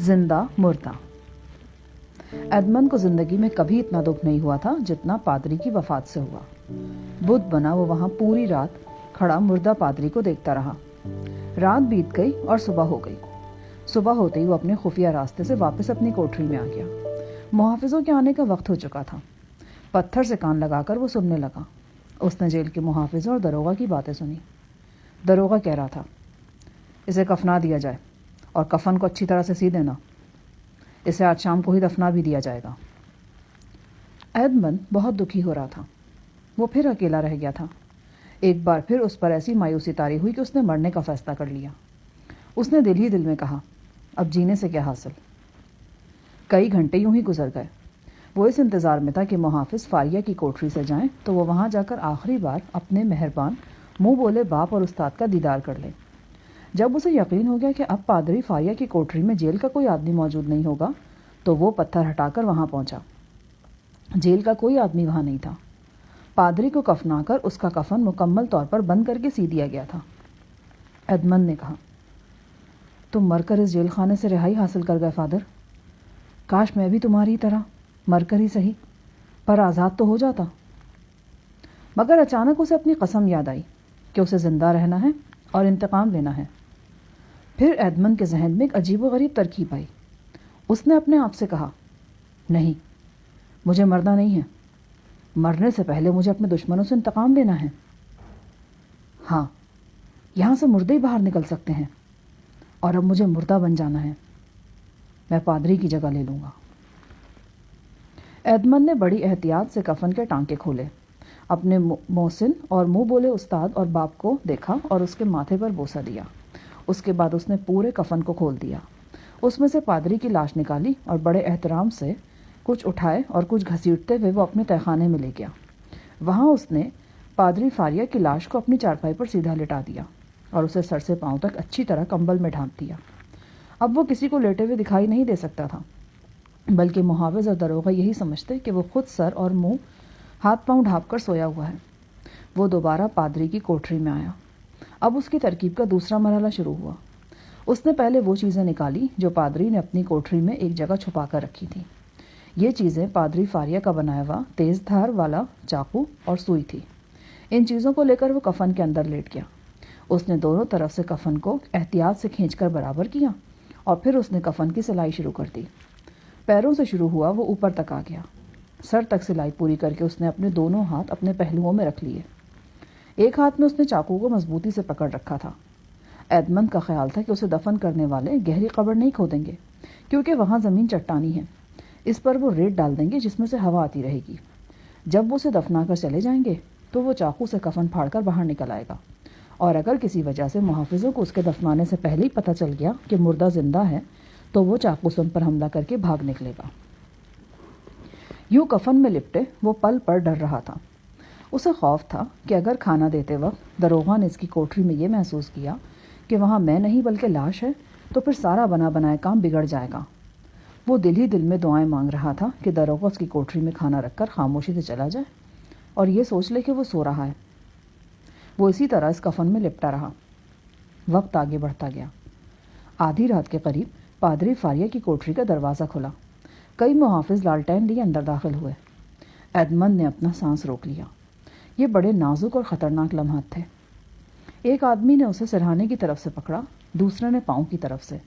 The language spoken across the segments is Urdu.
زندہ مردہ۔ ایڈمنڈ کو زندگی میں کبھی اتنا دکھ نہیں ہوا تھا جتنا پادری کی وفات سے ہوا۔ بدھ بنا وہ وہاں پوری رات کھڑا مردہ پادری کو دیکھتا رہا۔ رات بیت گئی اور صبح ہو گئی۔ صبح ہوتے ہی وہ اپنے خفیہ راستے سے واپس اپنی کوٹری میں آ گیا۔ محافظوں کے آنے کا وقت ہو چکا تھا۔ پتھر سے کان لگا کر وہ سننے لگا۔ اس نے جیل کے محافظوں اور داروغہ کی باتیں سنی۔ داروغہ کہہ رہا تھا، اسے کفنا دیا جائے اور کفن کو اچھی طرح سے سی دینا۔ اسے آج شام کو ہی دفنا بھی دیا جائے گا۔ ایڈمنڈ بہت دکھی ہو رہا تھا۔ وہ پھر اکیلا رہ گیا تھا۔ ایک بار پھر اس پر ایسی مایوسی طاری ہوئی کہ اس نے مرنے کا فیصلہ کر لیا۔ اس نے دل ہی دل میں کہا، اب جینے سے کیا حاصل۔ کئی گھنٹے یوں ہی گزر گئے۔ وہ اس انتظار میں تھا کہ محافظ فاریہ کی کوٹری سے جائیں تو وہ وہاں جا کر آخری بار اپنے مہربان منہ بولے باپ اور استاد کا دیدار کر لیں۔ جب اسے یقین ہو گیا کہ اب پادری فاریہ کی کوٹری میں جیل کا کوئی آدمی موجود نہیں ہوگا تو وہ پتھر ہٹا کر وہاں پہنچا۔ جیل کا کوئی آدمی وہاں نہیں تھا۔ پادری کو کفنا کر اس کا کفن مکمل طور پر بند کر کے سی دیا گیا تھا۔ ایڈمنڈ نے کہا، تم مر کر اس جیل خانے سے رہائی حاصل کر گئے فادر۔ کاش میں بھی تمہاری طرح مر کر ہی صحیح پر آزاد تو ہو جاتا۔ مگر اچانک اسے اپنی قسم یاد آئی کہ اسے زندہ رہنا ہے اور انتقام لینا ہے۔ پھر ایڈمنڈ کے ذہن میں ایک عجیب و غریب ترکیب آئی۔ اس نے اپنے آپ سے کہا، نہیں، مجھے مرنا نہیں ہے۔ مرنے سے پہلے مجھے اپنے دشمنوں سے انتقام لینا ہے۔ ہاں، یہاں سے مردے ہی باہر نکل سکتے ہیں اور اب مجھے مردہ بن جانا ہے۔ میں پادری کی جگہ لے لوں گا۔ ایڈمنڈ نے بڑی احتیاط سے کفن کے ٹانکے کھولے، اپنے محسن اور منہ بولے استاد اور باپ کو دیکھا اور اس کے ماتھے پر بوسہ دیا۔ اس کے بعد اس نے پورے کفن کو کھول دیا۔ اس میں سے پادری کی لاش نکالی اور بڑے احترام سے کچھ اٹھائے اور کچھ گھسیٹتے ہوئے وہ اپنے تہخانے میں لے گیا۔ وہاں اس نے پادری فاریہ کی لاش کو اپنی چارپائی پر سیدھا لٹا دیا اور اسے سر سے پاؤں تک اچھی طرح کمبل میں ڈھانپ دیا۔ اب وہ کسی کو لیٹے ہوئے دکھائی نہیں دے سکتا تھا، بلکہ محافظ اور داروغہ یہی سمجھتے کہ وہ خود سر اور منہ ہاتھ پاؤں ڈھانپ کر سویا ہوا ہے۔ وہ دوبارہ پادری کی کوٹری میں آیا۔ اب اس کی ترکیب کا دوسرا مرحلہ شروع ہوا۔ اس نے پہلے وہ چیزیں نکالی جو پادری نے اپنی کوٹری میں ایک جگہ چھپا کر رکھی تھی۔ یہ چیزیں پادری فاریہ کا بنایا ہوا تیز دھار والا چاقو اور سوئی تھی۔ ان چیزوں کو لے کر وہ کفن کے اندر لیٹ گیا۔ اس نے دونوں طرف سے کفن کو احتیاط سے کھینچ کر برابر کیا اور پھر اس نے کفن کی سلائی شروع کر دی۔ پیروں سے شروع ہوا وہ اوپر تک آ گیا۔ سر تک سلائی پوری کر کے اس نے اپنے دونوں ہاتھ اپنے پہلوؤں میں رکھ لیے۔ ایک ہاتھ میں اس نے چاقو کو مضبوطی سے پکڑ رکھا تھا۔ ایڈمنڈ کا خیال تھا کہ اسے دفن کرنے والے گہری قبر نہیں کھودیں گے کیونکہ وہاں زمین چٹانی ہے۔ اس پر وہ ریت ڈال دیں گے جس میں سے ہوا آتی رہے گی۔ جب وہ اسے دفنا کر چلے جائیں گے تو وہ چاقو سے کفن پھاڑ کر باہر نکل آئے گا، اور اگر کسی وجہ سے محافظوں کو اس کے دفنانے سے پہلے ہی پتہ چل گیا کہ مردہ زندہ ہے تو وہ چاقو سے ان پر حملہ کر کے بھاگ نکلے گا۔ یوں کفن میں لپٹے وہ پل پر ڈر رہا تھا۔ اسے خوف تھا کہ اگر کھانا دیتے وقت داروغہ نے اس کی کوٹری میں یہ محسوس کیا کہ وہاں میں نہیں بلکہ لاش ہے تو پھر سارا بنا بنایا کام بگڑ جائے گا۔ وہ دل ہی دل میں دعائیں مانگ رہا تھا کہ داروغہ اس کی کوٹری میں کھانا رکھ کر خاموشی سے چلا جائے اور یہ سوچ لے کہ وہ سو رہا ہے۔ وہ اسی طرح اس کفن میں لپٹا رہا۔ وقت آگے بڑھتا گیا۔ آدھی رات کے قریب پادری فاریہ کی کوٹری کا دروازہ کھلا۔ کئی محافظ لالٹین لیے اندر داخل ہوئے۔ ایڈمنڈ نے اپنا سانس روک لیا۔ یہ بڑے نازک اور خطرناک لمحات تھے۔ ایک آدمی نے اسے سرہانے کی طرف سے پکڑا، دوسرے نے پاؤں کی طرف سے،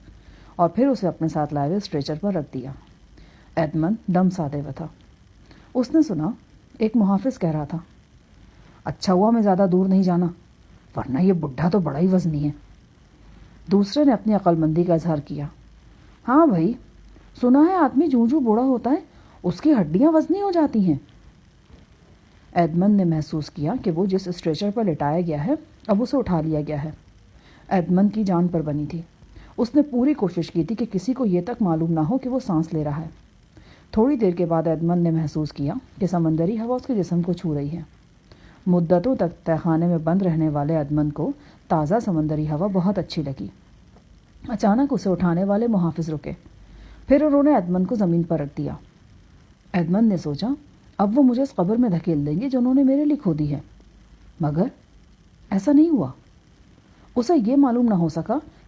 اور پھر اسے اپنے ساتھ لائے ہوئے اسٹریچر پر رکھ دیا۔ ایڈمنڈ دم سادے ہوئے تھا۔ اس نے سنا ایک محافظ کہہ رہا تھا، اچھا ہوا میں زیادہ دور نہیں جانا ورنہ یہ بڈھا تو بڑا ہی وزنی ہے۔ دوسرے نے اپنی عقل مندی کا اظہار کیا، ہاں بھائی، سنا ہے آدمی جوں جوں بوڑھا ہوتا ہے اس کی ہڈیاں وزنی ہو جاتی ہیں۔ ایڈمنڈ نے محسوس کیا کہ وہ جس اسٹریچر پر لٹایا گیا ہے اب اسے اٹھا لیا گیا ہے۔ ایڈمنڈ کی جان پر بنی تھی۔ اس نے پوری کوشش کی تھی کہ کسی کو یہ تک معلوم نہ ہو کہ وہ سانس لے رہا ہے۔ تھوڑی دیر کے بعد ایڈمنڈ نے محسوس کیا کہ سمندری ہوا اس کے جسم کو چھو رہی ہے۔ مدتوں تک تہخانے میں بند رہنے والے ایڈمنڈ کو تازہ سمندری ہوا بہت اچھی لگی۔ اچانک اسے اٹھانے والے محافظ رکے، پھر انہوں نے ایڈمنڈ کو زمین پر رکھ دیا۔ ایڈمنڈ نے سوچا، اب وہ مجھے اس قبر میں دھکیل دیں گے جو انہوں نے میرے لیے کھودی ہے، مگر ایسا نہیں ہوا۔ اسے یہ معلوم نہ ہو سکا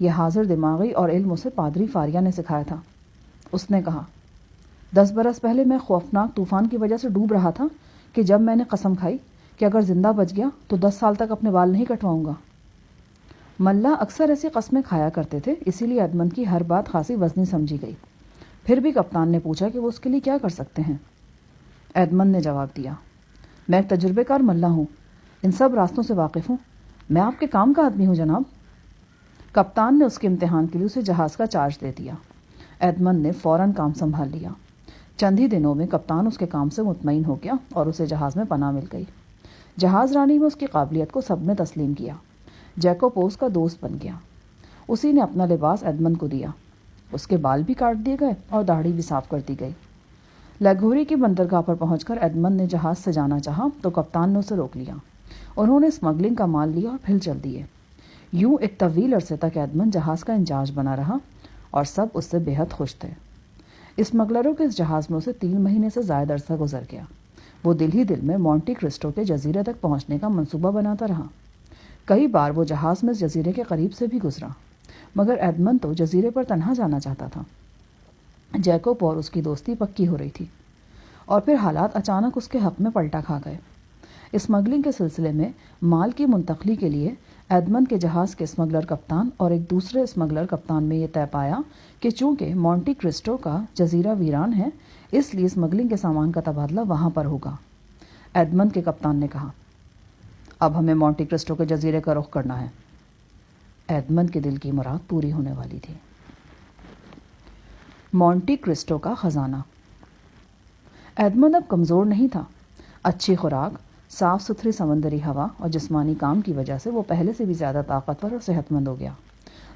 یہ حاضر دماغی اور علم اسے پادری فاریہ نے سکھایا تھا۔ اس نے کہا، 10 برس پہلے میں خوفناک طوفان کی وجہ سے ڈوب رہا تھا کہ جب میں نے قسم کھائی کہ اگر زندہ بچ گیا تو 10 سال تک اپنے بال نہیں کٹواؤں گا۔ ملا اکثر ایسی قسمیں کھایا کرتے تھے، اسی لیے ایڈمنڈ کی ہر بات خاصی وزنی سمجھی گئی۔ پھر بھی کپتان نے پوچھا کہ وہ اس کے لیے کیا کر سکتے ہیں۔ ایڈمنڈ نے جواب دیا، میں ایک تجربے کار ملا ہوں، ان سب راستوں سے واقف ہوں، میں آپ کے کام کا آدمی ہوں جناب۔ کپتان نے اس کے امتحان کے لیے اسے جہاز کا چارج دے دیا۔ ایڈمنڈ نے فوراً کام سنبھال لیا۔ چند ہی دنوں میں کپتان اس کے کام سے مطمئن ہو گیا اور اسے جہاز میں پناہ مل گئی۔ جہاز رانی میں اس کی قابلیت کو سب نے تسلیم کیا۔ جیکوپوس کا دوست بن گیا۔ اسی نے اپنا لباس ایڈمنڈ کو دیا۔ اس کے بال بھی کاٹ دیے گئے اور داڑھی بھی صاف کر دی گئی۔ لیگوری کی بندرگاہ پر پہنچ کر ایڈمنڈ نے جہاز سے جانا چاہا تو کپتان نے اسے روک لیا۔ انہوں نے اسمگلنگ کا مال لیا اور پھر چل دیے۔ یوں ایک طویل عرصے تک ایڈمنڈ جہاز کا انچارج بنا رہا اور سب اس سے بے حد خوش تھے۔ اسمگلروں کے اس جہاز میں اسے 3 مہینے سے زائد عرصہ گزر گیا۔ وہ دل ہی دل میں مونٹی کرسٹو کے جزیرے تک پہنچنے کا منصوبہ بناتا رہا۔ کئی بار وہ جہاز میں اس جزیرے کے قریب سے بھی گزرا، مگر ایڈمنڈ تو جزیرے پر تنہا جانا چاہتا تھا۔ جیکوب اور اس کی دوستی پکی ہو رہی تھی اور پھر حالات اچانک اس کے حق میں پلٹا کھا گئے۔ اسمگلنگ کے سلسلے میں مال کی منتقلی کے لیے ایڈمنڈ کے جہاز کے اسمگلر کپتان اور ایک دوسرے اسمگلر کپتان میں یہ طے پایا کہ چونکہ مونٹی کرسٹو کا جزیرہ ویران ہے، اس لیے اسمگلنگ کے سامان کا تبادلہ وہاں پر ہوگا۔ ایڈمنڈ کے کپتان نے کہا، اب ہمیں مونٹی کرسٹو کے جزیرے کا رخ کرنا ہے۔ ایڈمنڈ کے دل کی مراد پوری ہونے والی تھی۔ مونٹی کرسٹو کا خزانہ۔ ایڈمنڈ اب کمزور نہیں تھا۔ اچھی خوراک، صاف ستھری سمندری ہوا اور جسمانی کام کی وجہ سے وہ پہلے سے بھی زیادہ طاقتور اور صحت مند ہو گیا۔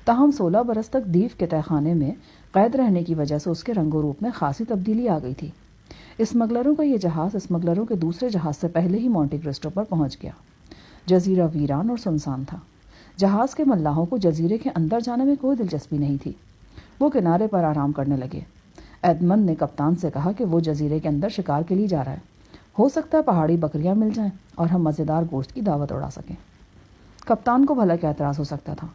تاہم 16 برس تک دیو کے تہہ خانے میں قید رہنے کی وجہ سے اس کے رنگ و روپ میں خاصی تبدیلی آ گئی تھی۔ اسمگلروں کا یہ جہاز اسمگلروں کے دوسرے جہاز سے پہلے ہی مونٹی کرسٹو پر پہنچ گیا۔ جزیرہ ویران اور سنسان تھا۔ جہاز کے ملاحوں کو جزیرے کے اندر جانے میں کوئی دلچسپی نہیں تھی۔ وہ کنارے پر آرام کرنے لگے۔ ایڈمنڈ نے کپتان سے کہا کہ وہ جزیرے کے اندر شکار کے لیے جا رہا ہے، ہو سکتا ہے پہاڑی بکریاں مل جائیں اور ہم مزیدار گوشت کی دعوت اڑا سکیں۔ کپتان کو بھلا کیا اعتراض ہو سکتا تھا؟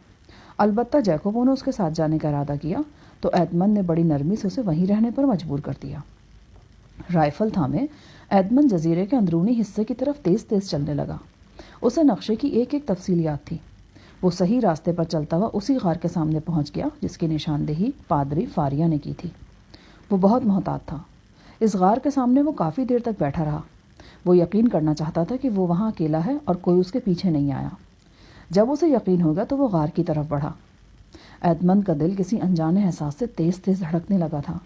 البتہ جیکوبو نے اس کے ساتھ جانے کا ارادہ کیا تو ایڈمنڈ نے بڑی نرمی سے اسے وہیں رہنے پر مجبور کر دیا۔ رائفل تھامے ایڈمنڈ جزیرے کے اندرونی حصے کی طرف تیز تیز چلنے لگا۔ اسے نقشے کی ایک ایک تفصیل یاد تھی۔ وہ صحیح راستے پر چلتا ہوا اسی غار کے سامنے پہنچ گیا جس کی نشاندہی پادری فاریہ نے کی تھی۔ وہ بہت محتاط تھا۔ اس غار کے سامنے وہ کافی دیر تک بیٹھا رہا۔ وہ یقین کرنا چاہتا تھا کہ وہ وہاں اکیلا ہے اور کوئی اس کے پیچھے نہیں آیا۔ جب اسے یقین ہو گیا تو وہ غار کی طرف بڑھا۔ ایڈمنڈ کا دل کسی انجانے احساس سے تیز تیز دھڑکنے لگا تھا۔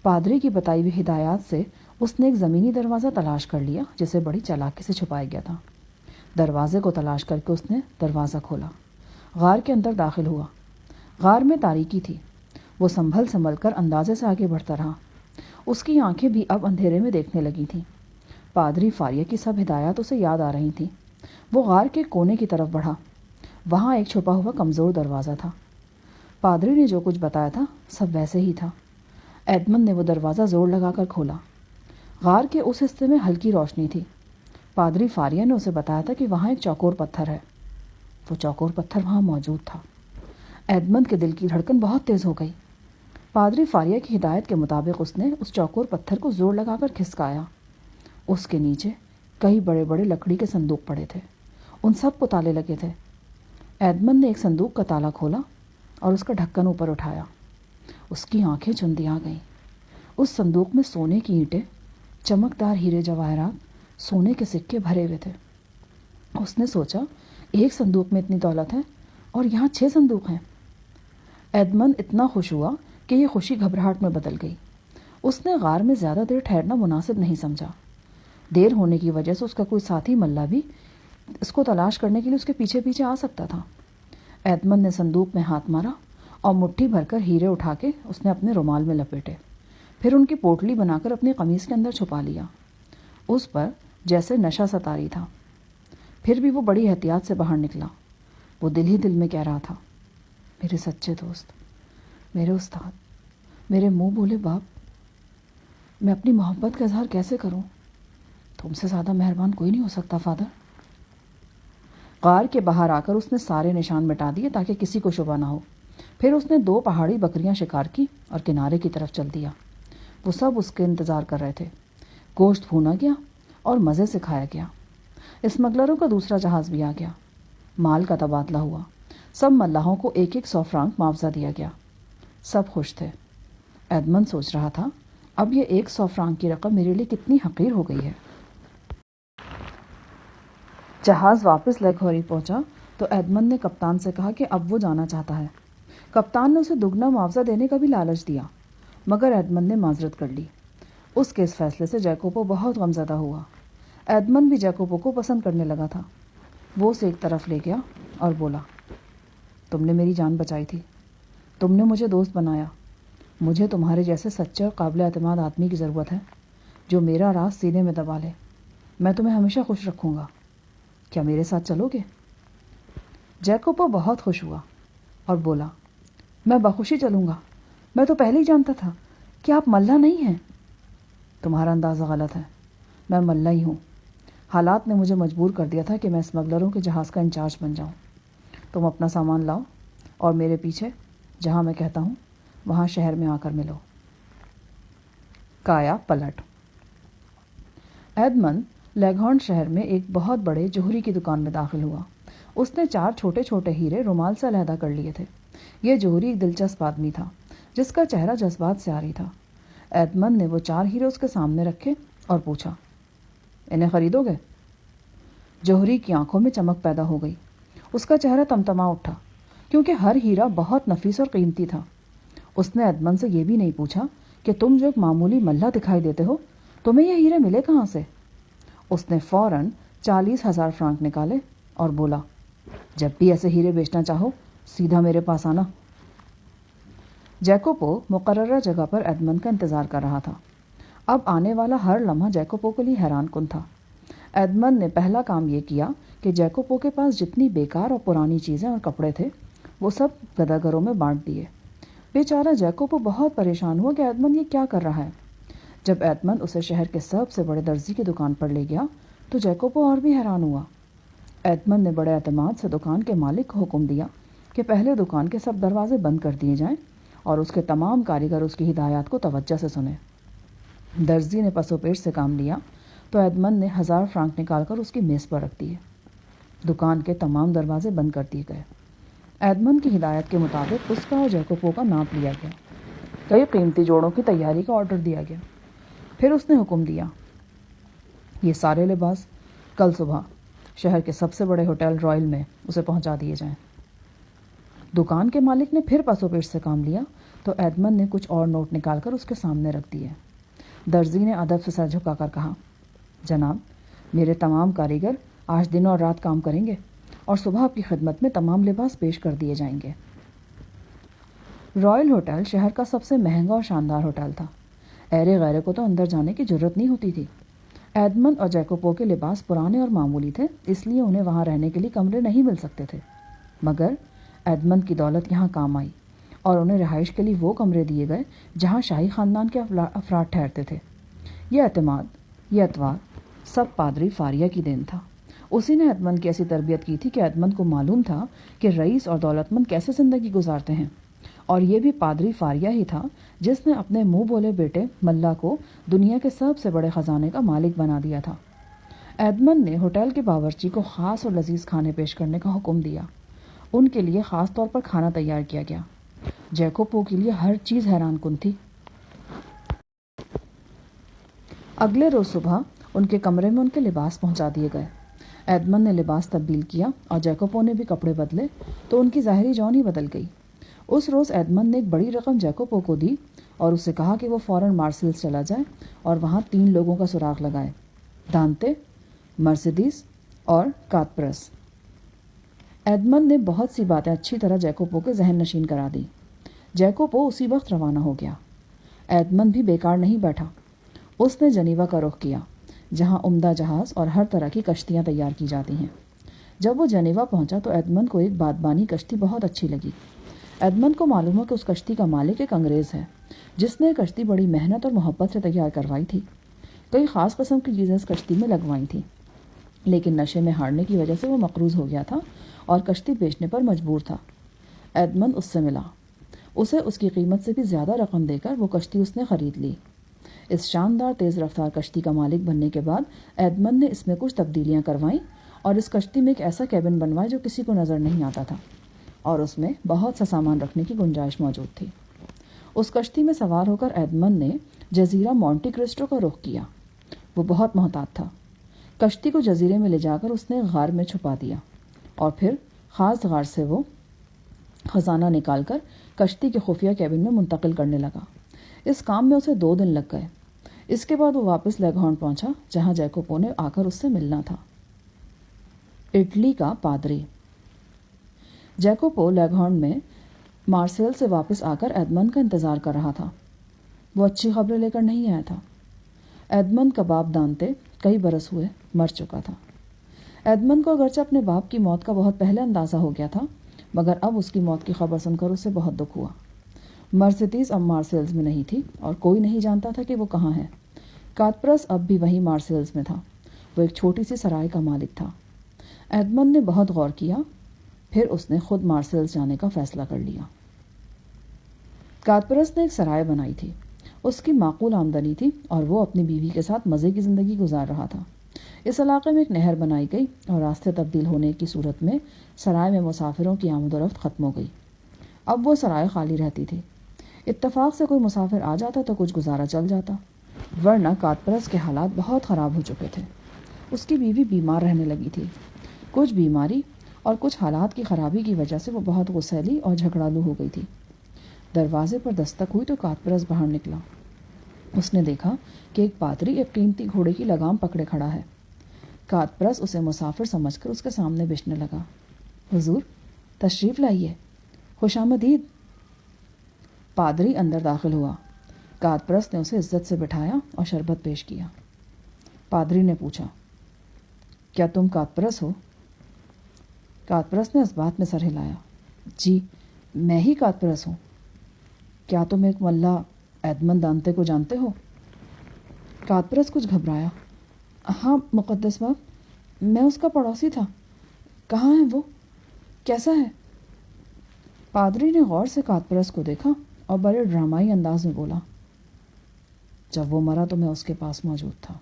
پادری کی بتائی ہوئی ہدایات سے اس نے ایک زمینی دروازہ تلاش کر لیا جسے بڑی چالاکی سے چھپایا گیا تھا۔ دروازے کو تلاش کر کے اس نے دروازہ کھولا، غار کے اندر داخل ہوا۔ غار میں تاریکی تھی۔ وہ سنبھل کر اندازے سے آگے بڑھتا رہا۔ اس کی آنکھیں بھی اب اندھیرے میں دیکھنے لگی تھیں۔ پادری فاریہ کی سب ہدایات اسے یاد آ رہی تھیں۔ وہ غار کے کونے کی طرف بڑھا۔ وہاں ایک چھپا ہوا کمزور دروازہ تھا۔ پادری نے جو کچھ بتایا تھا سب ویسے ہی تھا۔ ایڈمنڈ نے وہ دروازہ زور لگا کر کھولا۔ غار کے اس حصے میں ہلکی روشنی تھی۔ پادری فاریہ نے اسے بتایا تھا کہ وہاں ایک چوکور پتھر ہے۔ وہ چوکور پتھر وہاں موجود تھا۔ ایڈمنڈ کے دل کی دھڑکن بہت تیز ہو گئی۔ پادری فاریہ کی ہدایت کے مطابق اس نے اس چوکور پتھر کو زور لگا کر کھسکایا۔ اس کے نیچے کئی بڑے بڑے لکڑی کے صندوق پڑے تھے۔ ان سب کو تالے لگے تھے۔ ایڈمنڈ نے ایک صندوق کا تالا کھولا اور اس کا ڈھکن اوپر اٹھایا۔ اس کی آنکھیں چندی آ گئیں۔ اس صندوق میں سونے کی اینٹیں، چمکدار ہیرے جواہرات، سونے کے سکے بھرے ہوئے تھے۔ اس نے سوچا، ایک صندوق میں اتنی دولت ہے اور یہاں 6 صندوق ہیں۔ ایڈمنڈ اتنا خوش ہوا کہ یہ خوشی گھبراہٹ میں بدل گئی۔ اس نے غار میں زیادہ دیر ٹھہرنا مناسب نہیں سمجھا۔ دیر ہونے کی وجہ سے اس کا کوئی ساتھی ملا بھی اس کو تلاش کرنے کے لیے اس کے پیچھے پیچھے آ سکتا تھا۔ ایڈمنڈ نے صندوق میں ہاتھ مارا اور مٹھی بھر کر ہیرے اٹھا کے اس نے اپنے رومال میں لپیٹے، پھر ان کی پوٹلی بنا کر اپنی قمیص کے اندر چھپا لیا۔ اس پر جیسے نشہ ستاری تھا۔ پھر بھی وہ بڑی احتیاط سے باہر نکلا۔ وہ دل ہی دل میں کہہ رہا تھا، میرے سچے دوست، میرے استاد، میرے منہ بولے باپ، میں اپنی محبت کا اظہار کیسے کروں؟ تم سے زیادہ مہربان کوئی نہیں ہو سکتا فادر۔ غار کے باہر آ کر اس نے سارے نشان مٹا دیے تاکہ کسی کو شبہ نہ ہو۔ پھر اس نے 2 پہاڑی بکریاں شکار کی اور کنارے کی طرف چل دیا۔ وہ سب اس کے انتظار کر رہے تھے۔ گوشت بھونا گیا اور مزے سے کھایا گیا۔ اسمگلروں کا دوسرا جہاز بھی آ گیا۔ مال کا تبادلہ ہوا۔ سب ملاحوں کو 100 فرانک معاوضہ دیا گیا۔ سب خوش تھے۔ ایڈمنڈ سوچ رہا تھا، اب یہ 100 فرانک کی رقم میرے لیے کتنی حقیر ہو گئی ہے۔ جہاز واپس لیگھوری پہنچا تو ایڈمنڈ نے کپتان سے کہا کہ اب وہ جانا چاہتا ہے۔ کپتان نے اسے دگنا معاوضہ دینے کا بھی لالچ دیا، مگر ایڈمنڈ نے معذرت کر لی۔ اس کے اس فیصلے سے جیکوبو بہت غمزدہ ہوا۔ ایڈمنڈ بھی جیکوبو کو پسند کرنے لگا تھا۔ وہ اسے ایک طرف لے گیا اور بولا، تم نے میری جان بچائی تھی، تم نے مجھے دوست بنایا۔ مجھے تمہارے جیسے سچے اور قابل اعتماد آدمی کی ضرورت ہے جو میرا راز سینے میں دبا لے۔ میں تمہیں ہمیشہ خوش رکھوں گا، کیا میرے ساتھ چلو گے؟ جیکوبو بہت خوش ہوا اور بولا، میں بخوشی چلوں گا۔ میں تو پہلے ہی جانتا تھا کہ آپ ملہ نہیں ہیں۔ تمہارا اندازہ غلط ہے، میں ملہ ہی ہوں۔ حالات نے مجھے مجبور کر دیا تھا کہ میں اسمگلروں کے جہاز کا انچارج بن جاؤں۔ تم اپنا سامان لاؤ اور میرے پیچھے، جہاں میں کہتا ہوں وہاں شہر میں آ کر ملو۔ کایا پلٹ۔ ایڈمنڈ لیگھورن شہر میں ایک بہت بڑے جوہری کی دکان میں داخل ہوا۔ اس نے 4 چھوٹے چھوٹے ہیرے رومال سے علیحدہ کر لیے تھے۔ یہ جوہری ایک دلچسپ آدمی تھا جس کا چہرہ جذبات سے عاری تھا۔ ایڈمنڈ نے وہ 4 ہیرے اس کے سامنے رکھے اور پوچھا، انہیں خریدو گے؟ جوہری کی آنکھوں میں چمک پیدا ہو گئی۔ اس کا چہرہ تمتما اٹھا کیونکہ ہر ہیرا بہت نفیس اور قیمتی تھا۔ اس نے ایڈمنڈ سے یہ بھی نہیں پوچھا کہ تم جو ایک معمولی ملہ دکھائی دیتے ہو، تمہیں یہ ہیرے ملے کہاں سے؟ اس نے فوراً 40,000 فرانک نکالے اور بولا، جب بھی ایسے ہیرے بیچنا چاہو سیدھا میرے پاس آنا۔ جیکوبو مقررہ جگہ پر ایڈمنڈ کا انتظار کر رہا تھا۔ اب آنے والا ہر لمحہ جیکوبو کے لیے حیران کن تھا۔ ایڈمنڈ نے پہلا کام یہ کیا کہ جیکوبو کے پاس جتنی بیکار اور پرانی چیزیں اور کپڑے تھے وہ سب گداگروں میں بانٹ دیے۔ بیچارہ جیکوبو بہت پریشان ہوا کہ ایڈمنڈ یہ کیا کر رہا ہے۔ جب ایڈمنڈ اسے شہر کے سب سے بڑے درزی کی دکان پر لے گیا تو جیکوبو اور بھی حیران ہوا۔ ایڈمنڈ نے بڑے اعتماد سے دکان کے مالک کو حکم دیا کہ پہلے دکان کے سب دروازے بند کر دیے جائیں اور اس کے تمام کاریگر اس کی ہدایات کو توجہ سے سنیں۔ درزی نے پس و پیش سے کام لیا تو ایڈمنڈ نے 1000 فرانک نکال کر اس کی میز پر رکھ دیے۔ دکان کے تمام دروازے بند کر دیے گئے۔ ایڈمنڈ کی ہدایت کے مطابق اس کا اور جیکوبو کا ناپ لیا گیا۔ کئی قیمتی جوڑوں کی تیاری کا آرڈر دیا گیا۔ پھر اس نے حکم دیا، یہ سارے لباس کل صبح شہر کے سب سے بڑے ہوٹل رائل میں اسے پہنچا دیے جائیں۔ دکان کے مالک نے پھر پس و پیش سے کام لیا تو ایڈمنڈ نے کچھ اور نوٹ نکال کر اس کے سامنے رکھ دیے۔ درزی نے ادب سے سر جھکا کر کہا، جناب، میرے تمام کاریگر آج دن اور رات کام کریں گے اور صبح آپ کی خدمت میں تمام لباس پیش کر دیے جائیں گے۔ رائل ہوٹل شہر کا سب سے مہنگا اور شاندار ہوٹل تھا۔ ایرے غیرے کو تو اندر جانے کی جرت نہیں ہوتی تھی۔ ایڈمنڈ اور جیکوبو کے لباس پرانے اور معمولی تھے، اس لیے انہیں وہاں رہنے کے لیے کمرے نہیں مل سکتے تھے، مگر ایڈمنڈ کی دولت یہاں کام آئی اور انہیں رہائش کے لیے وہ کمرے دیے گئے جہاں شاہی خاندان کے افراد ٹھہرتے تھے۔ یہ اعتماد، یہ اتوار سب پادری فاریہ کی دین تھا۔ اسی نے ایڈمنڈ کی ایسی تربیت کی تھی کہ ایڈمنڈ کو معلوم تھا کہ رئیس اور دولت مند کیسے زندگی گزارتے ہیں، اور یہ بھی پادری فاریہ ہی تھا جس نے اپنے منہ بولے بیٹے ملا کو دنیا کے سب سے بڑے خزانے کا مالک بنا دیا تھا۔ ایڈمنڈ نے ہوٹل کے باورچی کو خاص اور لذیذ کھانے پیش کرنے کا حکم دیا۔ ان کے لیے خاص طور پر کھانا تیار کیا گیا۔ جیکوبو کے لیے ہر چیز حیران کن تھی۔ اگلے روز صبح ان کے کمرے میں ان کے لباس پہنچا دیے گئے۔ ایڈمنڈ نے لباس تبدیل کیا اور جیکوبو نے بھی کپڑے بدلے تو ان کی ظاہری جون ہی بدل گئی۔ اس روز ایڈمنڈ نے ایک بڑی رقم جیکوبو کو دی اور اسے کہا کہ وہ فوراً مارسلز چلا جائے اور وہاں 3 لوگوں کا سراغ لگائے، دانتے، مرسیڈیز اور کاتپرس۔ ایڈمنڈ نے بہت سی باتیں اچھی طرح جیکوبو کے ذہن نشین کرا دی۔ جیکوبو اسی وقت روانہ ہو گیا۔ ایڈمنڈ بھی بیکار نہیں بیٹھا۔ اس نے جنیوا کا رخ کیا جہاں عمدہ جہاز اور ہر طرح کی کشتیاں تیار کی جاتی ہیں۔ جب وہ جنیوا پہنچا تو ایڈمنڈ کو ایک بادبانی کشتی بہت اچھی لگی۔ ایڈمنڈ کو معلوم ہو کہ اس کشتی کا مالک ایک انگریز ہے جس نے کشتی بڑی محنت اور محبت سے تیار کروائی تھی۔ کئی خاص قسم کی چیزیں اس کشتی میں لگوائی تھیں، لیکن نشے میں ہارنے کی وجہ سے وہ مقروض ہو گیا تھا اور کشتی بیچنے پر مجبور تھا۔ ایڈمنڈ اس سے ملا اسے اس کی قیمت سے بھی زیادہ رقم دے کر وہ کشتی اس نے خرید لی۔ اس شاندار تیز رفتار کشتی کا مالک بننے کے بعد ایڈمنڈ نے اس میں کچھ تبدیلیاں کروائیں اور اس کشتی میں ایک ایسا کیبن بنوایا جو کسی کو نظر نہیں آتا تھا اور اس میں بہت سا سامان رکھنے کی گنجائش موجود تھی۔ اس کشتی میں سوار ہو کر ایڈمنڈ نے جزیرہ مونٹی کرسٹو کا رخ کیا۔ وہ بہت محتاط تھا۔ کشتی کو جزیرے میں لے جا کر اس نے غار میں چھپا دیا اور پھر خاص غار سے وہ خزانہ نکال کر کشتی کے خفیہ کیبن میں منتقل کرنے لگا۔ اس کام میں اسے 2 دن لگ گئے۔ اس کے بعد وہ واپس لیگہورن پہنچا جہاں جیکوبو نے آ کر اس سے ملنا تھا۔ اٹلی کا پادری۔ جیکوبو لیگہورن میں مارسیل سے واپس آ کر ایڈمنڈ کا انتظار کر رہا تھا۔ وہ اچھی خبریں لے کر نہیں آیا تھا۔ ایڈمنڈ کا باپ دانتے کئی برس ہوئے مر چکا تھا۔ ایڈمنڈ کو اگرچہ اپنے باپ کی موت کا بہت پہلے اندازہ ہو گیا تھا، مگر اب اس کی موت کی خبر سن کر اسے بہت دکھ ہوا۔ مرسیڈیز اب مارسیلز میں نہیں تھی اور کوئی نہیں جانتا تھا کہ وہ کہاں ہے۔ کاتپرس اب بھی وہیں مارسیلز میں تھا۔ وہ ایک چھوٹی سی سرائے کا مالک تھا۔ ایڈمنڈ نے بہت غور کیا، پھر اس نے خود مارسیلز جانے کا فیصلہ کر لیا۔ کاتپرس نے ایک سرائے بنائی تھی۔ اس کی معقول آمدنی تھی اور وہ اپنی بیوی کے ساتھ مزے کی زندگی گزار رہا تھا۔ اس علاقے میں ایک نہر بنائی گئی اور راستے تبدیل ہونے کی صورت میں سرائے میں مسافروں کی آمد و رفت ختم ہو گئی۔ اب وہ سرائے خالی رہتی تھی۔ اتفاق سے کوئی مسافر آ جاتا تو کچھ گزارا چل جاتا، ورنہ کاتپرس کے حالات بہت خراب ہو چکے تھے۔ اس کی بیوی بیمار رہنے لگی تھی۔ کچھ بیماری اور کچھ حالات کی خرابی کی وجہ سے وہ بہت غصیلی اور جھگڑالو ہو گئی تھی۔ دروازے پر دستک ہوئی تو کاتپرس باہر نکلا۔ اس نے دیکھا کہ ایک پادری ایک قیمتی گھوڑے کی لگام پکڑے کھڑا ہے۔ کاتپرس اسے مسافر سمجھ کر اس کے سامنے بچنے لگا۔ حضور، تشریف لائیے، خوش آمدید۔ پادری اندر داخل ہوا۔ کاتپرس نے اسے عزت سے بٹھایا اور شربت پیش کیا۔ پادری نے پوچھا، کیا تم کاتپرس ہو؟ کاتپرس نے اس بات میں سر ہلایا۔ جی، میں ہی کاتپرس ہوں۔ کیا تم ایک ملا ایڈمنڈ دانتے کو جانتے ہو؟ کاتپرس کچھ گھبرایا۔ ہاں مقدس باپ، میں اس کا پڑوسی تھا۔ کہاں ہے وہ؟ کیسا ہے؟ پادری نے غور سے کاتپرس کو دیکھا اور بڑے ڈرامائی انداز میں بولا، جب وہ مرا تو میں اس کے پاس موجود تھا۔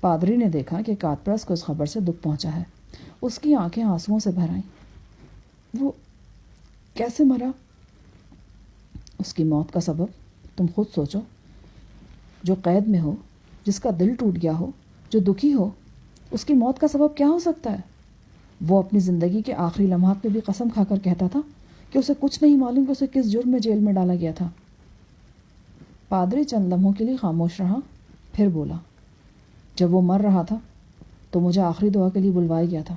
پادری نے دیکھا کہ کاتپرس کو اس خبر سے دکھ پہنچا ہے۔ اس کی آنکھیں آنسوؤں سے بھر آئیں۔ وہ کیسے مرا؟ اس کی موت کا سبب تم خود سوچو۔ جو قید میں ہو، جس کا دل ٹوٹ گیا ہو، جو دکھی ہو، اس کی موت کا سبب کیا ہو سکتا ہے؟ وہ اپنی زندگی کے آخری لمحات میں بھی قسم کھا کر کہتا تھا کہ اسے کچھ نہیں معلوم کہ اسے کس جرم میں جیل میں ڈالا گیا تھا۔ پادری چند لمحوں کے لیے خاموش رہا، پھر بولا، جب وہ مر رہا تھا تو مجھے آخری دعا کے لیے بلوایا گیا تھا۔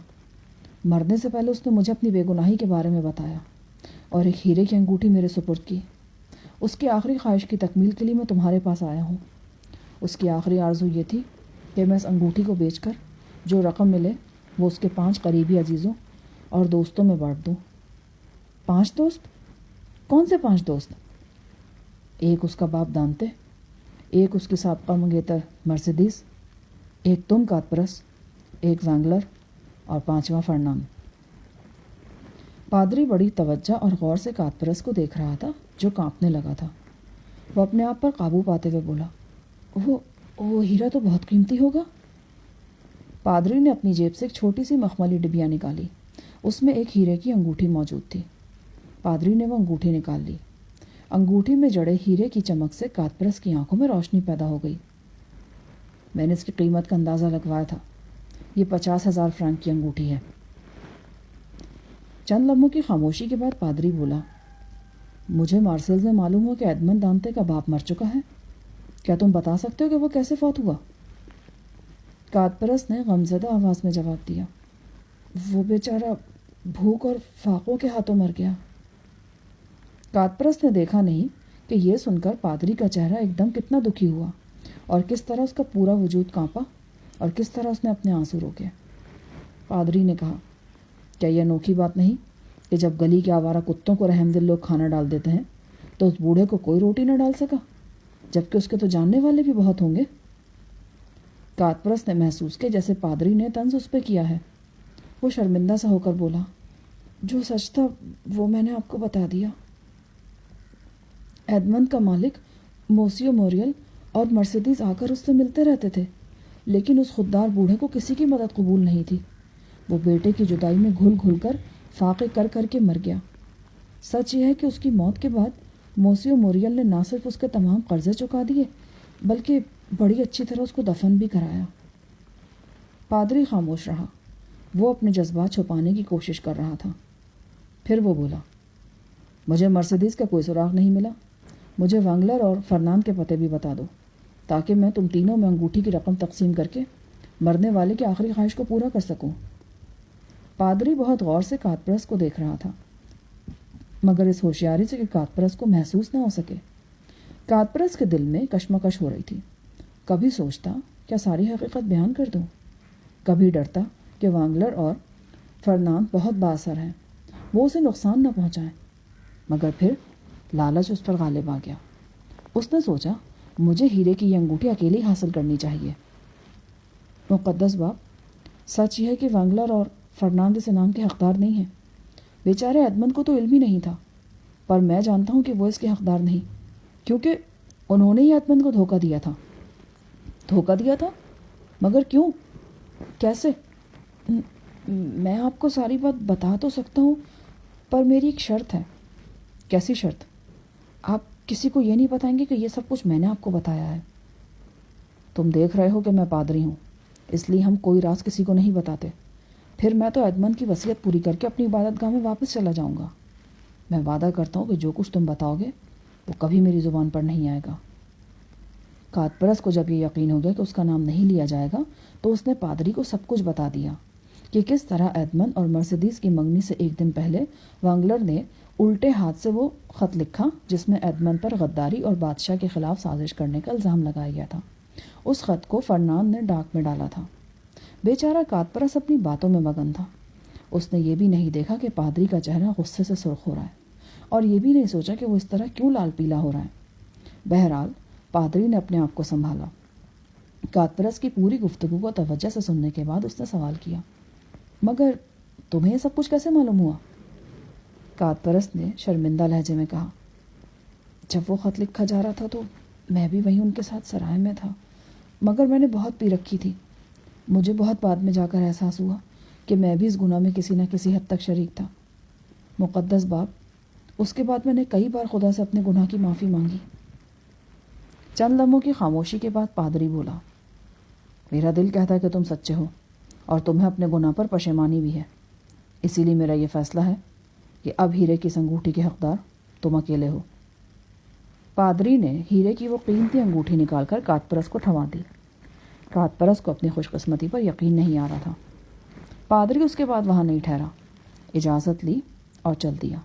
مرنے سے پہلے اس نے مجھے اپنی بے گناہی کے بارے میں بتایا اور ایک ہیرے کی انگوٹھی میرے سپرد کی۔ اس کی آخری خواہش کی تکمیل کے لیے میں تمہارے پاس آیا ہوں۔ اس کی آخری آرزو یہ تھی کہ میں اس انگوٹھی کو بیچ کر جو رقم ملے وہ اس کے 5 قریبی عزیزوں اور دوستوں میں بانٹ دوں۔ 5 دوست؟ کون سے 5 دوست؟ ایک اس کا باپ دانتے، ایک اس کی سابقہ منگیتر مرسیڈیز، ایک تم کاتپرس، ایک وینگلر اور 5واں فرنان۔ پادری بڑی توجہ اور غور سے کاتپرس کو دیکھ رہا تھا جو کانپنے لگا تھا۔ وہ اپنے آپ پر قابو پاتے ہوئے بولا، وہ ہیرا تو بہت قیمتی ہوگا۔ پادری نے اپنی جیب سے ایک چھوٹی سی مخملی ڈبیا نکالی۔ اس میں ایک ہیرے کی انگوٹھی موجود تھی۔ پادری نے وہ انگوٹھی نکال لی۔ انگوٹھی میں جڑے ہیرے کی چمک سے کاتپرس کی آنکھوں میں روشنی پیدا ہو گئی۔ میں نے اس کی قیمت کا اندازہ لگوایا تھا۔ یہ 50,000 فرانک کی انگوٹھی ہے۔ چند لمحوں کی خاموشی کے بعد پادری بولا، مجھے مارسیلز میں معلوم ہو کہ ایڈمنڈ دانتے کا باپ مر چکا ہے۔ کیا تم بتا سکتے ہو کہ وہ کیسے فوت ہوا؟ کاتپرس نے غمزدہ آواز میں جواب دیا، وہ بیچارہ بھوک اور فاقوں کے ہاتھوں مر گیا۔ کاتپرس نے دیکھا نہیں کہ یہ سن کر پادری کا چہرہ ایک دم کتنا دکھی ہوا اور کس طرح اس کا پورا وجود کانپا اور کس طرح اس نے اپنے آنسو روکے۔ پادری نے کہا، کیا یہ انوکھی بات نہیں کہ جب گلی کے آوارہ کتوں کو رحم دل لوگ کھانا ڈال دیتے ہیں تو اس بوڑھے کو کوئی روٹی نہ ڈال سکا، جبکہ اس کے تو جاننے والے بھی بہت ہوں گے۔ کاتپرس نے محسوس کیا جیسے پادری نے طنز اس پہ کیا ہے۔ وہ شرمندہ سا ہو کر بولا، جو سچ تھا وہ میں نے آپ کو بتا دیا۔ ایڈمنڈ کا مالک موسیو موریل اور مرسیڈیز آ کر اس سے ملتے رہتے تھے، لیکن اس خوددار بوڑھے کو کسی کی مدد قبول نہیں تھی۔ وہ بیٹے کی جدائی میں گھل گھل کر فاقے کر کر کے مر گیا۔ سچ یہ ہے کہ اس کی موت کے بعد موسیو موریل نے نہ صرف اس کے تمام قرضے چکا دیے بلکہ بڑی اچھی طرح اس کو دفن بھی کرایا۔ پادری خاموش رہا۔ وہ اپنے جذبات چھپانے کی کوشش کر رہا تھا۔ پھر وہ بولا، مجھے مرسیڈیز کا کوئی سراغ نہیں ملا۔ مجھے وانگلر اور فرناند کے پتے بھی بتا دو تاکہ میں تم تینوں میں انگوٹھی کی رقم تقسیم کر کے مرنے والے کی آخری خواہش کو پورا کر سکوں۔ پادری بہت غور سے کاتپرس کو دیکھ رہا تھا، مگر اس ہوشیاری سے کہ کاتپرس کو محسوس نہ ہو سکے۔ کاتپرس کے دل میں کشمکش ہو رہی تھی۔ کبھی سوچتا کیا ساری حقیقت بیان کر دوں، کبھی ڈرتا کہ وانگلر اور فرناند بہت بااثر ہیں، وہ اسے نقصان نہ پہنچائیں، مگر پھر لالچ اس پر غالب آ گیا۔ اس نے سوچا مجھے ہیرے کی یہ انگوٹھی اکیلی حاصل کرنی چاہیے۔ مقدس باپ، سچ یہ ہے کہ وانگلر اور فرناند اس انعام کے حقدار نہیں ہیں۔ بیچارے ایڈمنڈ کو تو علم ہی نہیں تھا، پر میں جانتا ہوں کہ وہ اس کے حقدار نہیں، کیونکہ انہوں نے ہی ایڈمنڈ کو دھوکہ دیا تھا۔ دھوکہ دیا تھا؟ مگر کیوں؟ کیسے؟ میں آپ کو ساری بات بتا تو سکتا ہوں، پر میری ایک شرط ہے۔ کیسی شرط؟ آپ کسی کو یہ نہیں بتائیں گے کہ یہ سب کچھ میں نے آپ کو بتایا ہے۔ تم دیکھ رہے ہو کہ میں پادری ہوں، اس لیے ہم کوئی راز کسی کو نہیں بتاتے۔ پھر میں تو ایڈمنڈ کی وصیت پوری کر کے اپنی عبادت گاہ میں واپس چلا جاؤں گا۔ میں وعدہ کرتا ہوں کہ جو کچھ تم بتاؤ گے وہ کبھی میری زبان پر نہیں آئے گا۔ کاتپرس کو جب یہ یقین ہو گیا کہ اس کا نام نہیں لیا جائے گا تو اس نے پادری کو سب کچھ بتا دیا کہ کس طرح ایڈمنڈ اور مرسیڈیز کی منگنی سے ایک دن پہلے وانگلر نے الٹے ہاتھ سے وہ خط لکھا جس میں ایڈمنڈ پر غداری اور بادشاہ کے خلاف سازش کرنے کا الزام لگایا گیا تھا۔ اس خط کو فرناند نے ڈاک میں ڈالا تھا۔ بیچارہ کاتپرس اپنی باتوں میں مگن تھا۔ اس نے یہ بھی نہیں دیکھا کہ پادری کا چہرہ غصے سے سرخ ہو رہا ہے، اور یہ بھی نہیں سوچا کہ وہ اس طرح کیوں لال پیلا ہو رہا ہے۔ بہرحال پادری نے اپنے آپ کو سنبھالا۔ کاتپرس کی پوری گفتگو کو توجہ سے سننے کے بعد اس نے سوال کیا، مگر تمہیں یہ سب کچھ کیسے معلوم ہوا؟ کاتپرس نے شرمندہ لہجے میں کہا، جب وہ خط لکھا جا رہا تھا تو میں بھی وہیں ان کے ساتھ سرائے میں تھا، مگر میں نے بہت پی رکھی تھی۔ مجھے بہت بعد میں جا کر احساس ہوا کہ میں بھی اس گناہ میں کسی نہ کسی حد تک شریک تھا۔ مقدس باپ، اس کے بعد میں نے کئی بار خدا سے اپنے گناہ کی معافی مانگی۔ چند لمحوں کی خاموشی کے بعد پادری بولا، میرا دل کہتا ہے کہ تم سچے ہو اور تمہیں اپنے گناہ پر پشیمانی بھی ہے، اسی لیے میرا یہ فیصلہ ہے کہ اب ہیرے کی اس انگوٹھی کے حقدار تم اکیلے ہو۔ پادری نے ہیرے کی وہ قیمتی انگوٹھی نکال کر کاتپرس کو تھما دی۔ کاتپرس کو اپنی خوش قسمتی پر یقین نہیں آ رہا تھا۔ پادری اس کے بعد وہاں نہیں ٹھہرا، اجازت لی اور چل دیا۔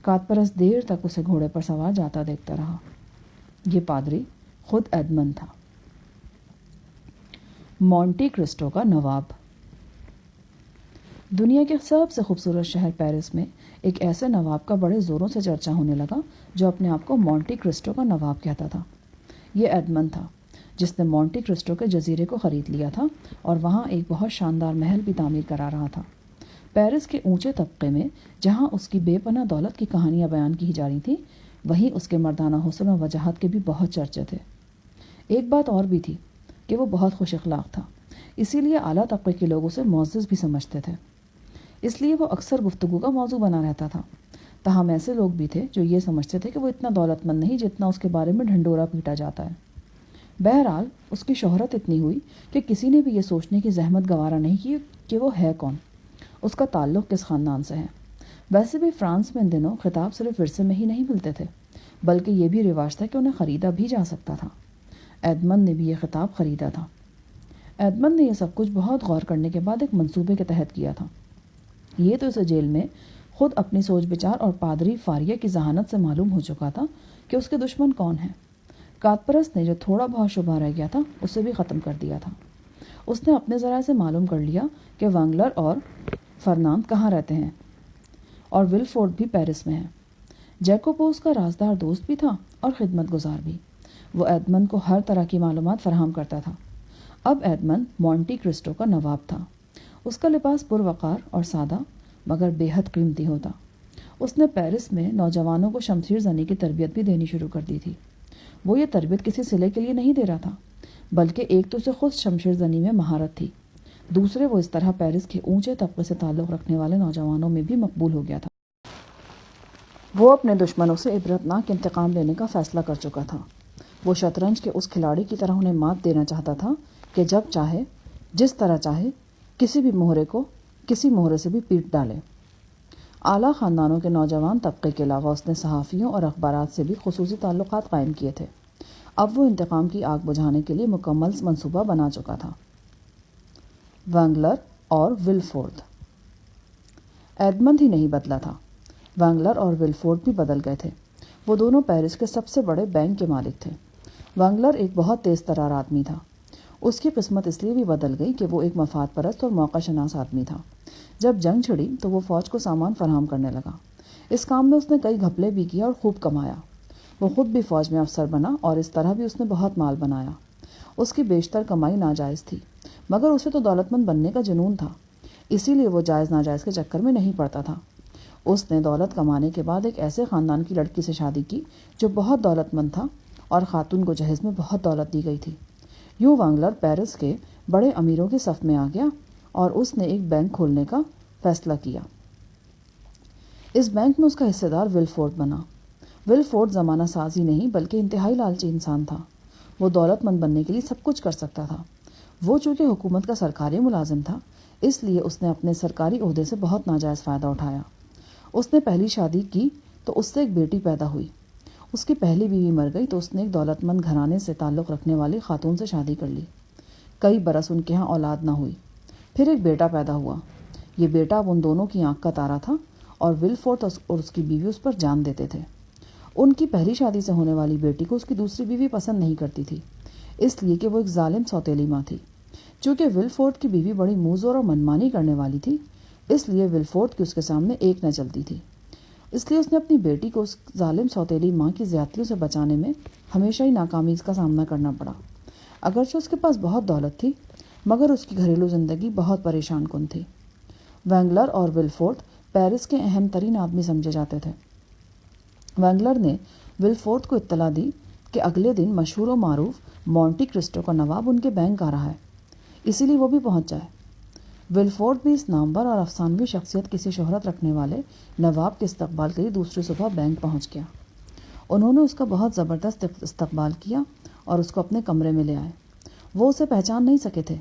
کاتپرس دیر تک اسے گھوڑے پر سوار جاتا دیکھتا رہا۔ یہ پادری خود ایڈمنڈ تھا۔ مونٹی کرسٹو کا نواب۔ دنیا کے سب سے خوبصورت شہر پیرس میں ایک ایسے نواب کا بڑے زوروں سے چرچا ہونے لگا جو اپنے آپ کو مونٹی کرسٹو کا نواب کہتا تھا۔ یہ ایڈمنڈ تھا جس نے مونٹی کرسٹو کے جزیرے کو خرید لیا تھا اور وہاں ایک بہت شاندار محل بھی تعمیر کرا رہا تھا۔ پیرس کے اونچے طبقے میں جہاں اس کی بے پناہ دولت کی کہانیاں بیان کی جا رہی تھیں، وہیں اس کے مردانہ حسن و وجاہت کے بھی بہت چرچے تھے۔ ایک بات اور بھی تھی کہ وہ بہت خوش اخلاق تھا، اسی لیے اعلیٰ طبقے کے لوگ اسے معزز بھی سمجھتے تھے، اس لیے وہ اکثر گفتگو کا موضوع بنا رہتا تھا۔ تاہم ایسے لوگ بھی تھے جو یہ سمجھتے تھے کہ وہ اتنا دولت مند نہیں جتنا اس کے بارے میں ڈھنڈورا پیٹا جاتا ہے۔ بہرحال اس کی شہرت اتنی ہوئی کہ کسی نے بھی یہ سوچنے کی زحمت گوارا نہیں کی کہ وہ ہے کون، اس کا تعلق کس خاندان سے ہے۔ ویسے بھی فرانس میں ان دنوں خطاب صرف ورثے میں ہی نہیں ملتے تھے، بلکہ یہ بھی رواج تھا کہ انہیں خریدا بھی جا سکتا تھا۔ ایڈمنڈ نے بھی یہ خطاب خریدا تھا۔ ایڈمنڈ نے یہ سب کچھ بہت غور کرنے کے بعد ایک منصوبے کے تحت کیا تھا۔ یہ تو اسے جیل میں خود اپنی سوچ بچار اور پادری فاریہ کی ذہانت سے معلوم ہو چکا تھا کہ اس کے دشمن کون ہیں۔ کاتپرس نے جو تھوڑا بہت شبہ رہ گیا تھا اسے بھی ختم کر دیا تھا۔ اس نے اپنے ذرائع سے معلوم کر لیا کہ وانگلر اور فرناند کہاں رہتے ہیں، اور ولفورڈ بھی پیرس میں ہے۔ جیکوبو اس کا رازدار دوست بھی تھا اور خدمت گزار بھی۔ وہ ایڈمنڈ کو ہر طرح کی معلومات فراہم کرتا تھا۔ اب ایڈمنڈ مونٹی کرسٹو کا نواب تھا۔ اس کا لباس پروقار اور سادہ مگر بے حد قیمتی ہوتا۔ اس نے پیرس میں نوجوانوں کو شمشیر زنی کی تربیت بھی دینی شروع کر دی تھی۔ وہ یہ تربیت کسی صلے کے لیے نہیں دے رہا تھا، بلکہ ایک تو اسے خود شمشیر زنی میں مہارت تھی، دوسرے وہ اس طرح پیرس کے اونچے طبقے سے تعلق رکھنے والے نوجوانوں میں بھی مقبول ہو گیا تھا۔ وہ اپنے دشمنوں سے عبرتناک انتقام لینے کا فیصلہ کر چکا تھا۔ وہ شطرنج کے اس کھلاڑی کی طرح انہیں مات دینا چاہتا تھا کہ جب چاہے، جس طرح چاہے، کسی بھی مہرے کو کسی مہرے سے بھی پیٹ ڈالے۔ اعلیٰ خاندانوں کے نوجوان طبقے کے علاوہ اس نے صحافیوں اور اخبارات سے بھی خصوصی تعلقات قائم کیے تھے۔ اب وہ انتقام کی آگ بجھانے کے لیے مکمل منصوبہ بنا چکا تھا۔ وینگلر اور ولفورد۔ ایڈمنڈ ہی نہیں بدلا تھا، وینگلر اور ولفورد بھی بدل گئے تھے۔ وہ دونوں پیرس کے سب سے بڑے بینک کے مالک تھے۔ وینگلر ایک بہت تیز ترار آدمی تھا۔ اس کی قسمت اس لیے بھی بدل گئی کہ وہ ایک مفاد پرست اور موقع شناس آدمی تھا۔ جب جنگ چھڑی تو وہ فوج کو سامان فراہم کرنے لگا۔ اس کام میں اس نے کئی گھپلے بھی کیا اور خوب کمایا۔ وہ خود بھی فوج میں افسر بنا اور اس طرح بھی اس نے بہت مال بنایا۔ اس کی بیشتر کمائی ناجائز تھی، مگر اسے تو دولت مند بننے کا جنون تھا، اسی لیے وہ جائز ناجائز کے چکر میں نہیں پڑتا تھا۔ اس نے دولت کمانے کے بعد ایک ایسے خاندان کی لڑکی سے شادی کی جو بہت دولت مند تھا، اور خاتون کو جہیز میں بہت دولت دی گئی تھی۔ یوں وینگلر پیرس کے بڑے امیروں کی صف میں آ گیا اور اس نے ایک بینک کھولنے کا فیصلہ کیا۔ اس بینک میں اس کا حصہ دار ولفورد بنا۔ ولفورد زمانہ سازی نہیں بلکہ انتہائی لالچی انسان تھا۔ وہ دولت مند بننے کے لیے سب کچھ کر سکتا تھا۔ وہ چونکہ حکومت کا سرکاری ملازم تھا، اس لیے اس نے اپنے سرکاری عہدے سے بہت ناجائز فائدہ اٹھایا۔ اس نے پہلی شادی کی تو اس سے ایک بیٹی پیدا ہوئی۔ اس کی پہلی بیوی مر گئی تو اس نے ایک دولت مند گھرانے سے تعلق رکھنے والی خاتون سے شادی کر لی۔ کئی برس ان کے ہاں اولاد نہ ہوئی۔ پھر ایک بیٹا پیدا ہوا۔ یہ بیٹا اب ان دونوں کی آنکھ کا تارا تھا، اور ولفورد اور اس کی بیوی اس پر جان دیتے تھے۔ ان کی پہلی شادی سے ہونے والی بیٹی کو اس کی دوسری بیوی پسند نہیں کرتی تھی، اس لیے کہ وہ ایک ظالم سوتیلی ماں تھی۔ چونکہ ولفورد کی بیوی بڑی منہ اور منمانی کرنے والی تھی، اس لیے ولفورد کی اس کے سامنے ایک نہ چلتی تھی۔ اس لیے اس نے اپنی بیٹی کو اس ظالم سوتیلی ماں کی زیادتیوں سے بچانے میں ہمیشہ ہی ناکامی کا سامنا کرنا پڑا۔ اگرچہ اس کے پاس بہت دولت تھی، مگر اس کی گھریلو زندگی بہت پریشان کن تھی۔ وینگلر اور ولفورد پیرس کے اہم ترین آدمی سمجھے جاتے تھے۔ وینگلر نے ولفورد کو اطلاع دی کہ اگلے دن مشہور و معروف مونٹی کرسٹو کا نواب ان کے بینک آ رہا ہے، اسی لیے وہ بھی پہنچ جائے۔ ولفورد بھی اس نامور اور افسانوی شخصیت کسی شہرت رکھنے والے نواب کے استقبال کے لیے دوسری صبح بینک پہنچ گیا۔ انہوں نے اس کا بہت زبردست استقبال کیا اور اس کو اپنے کمرے میں لے آئے۔ وہ اسے پہچان نہیں سکے تھے،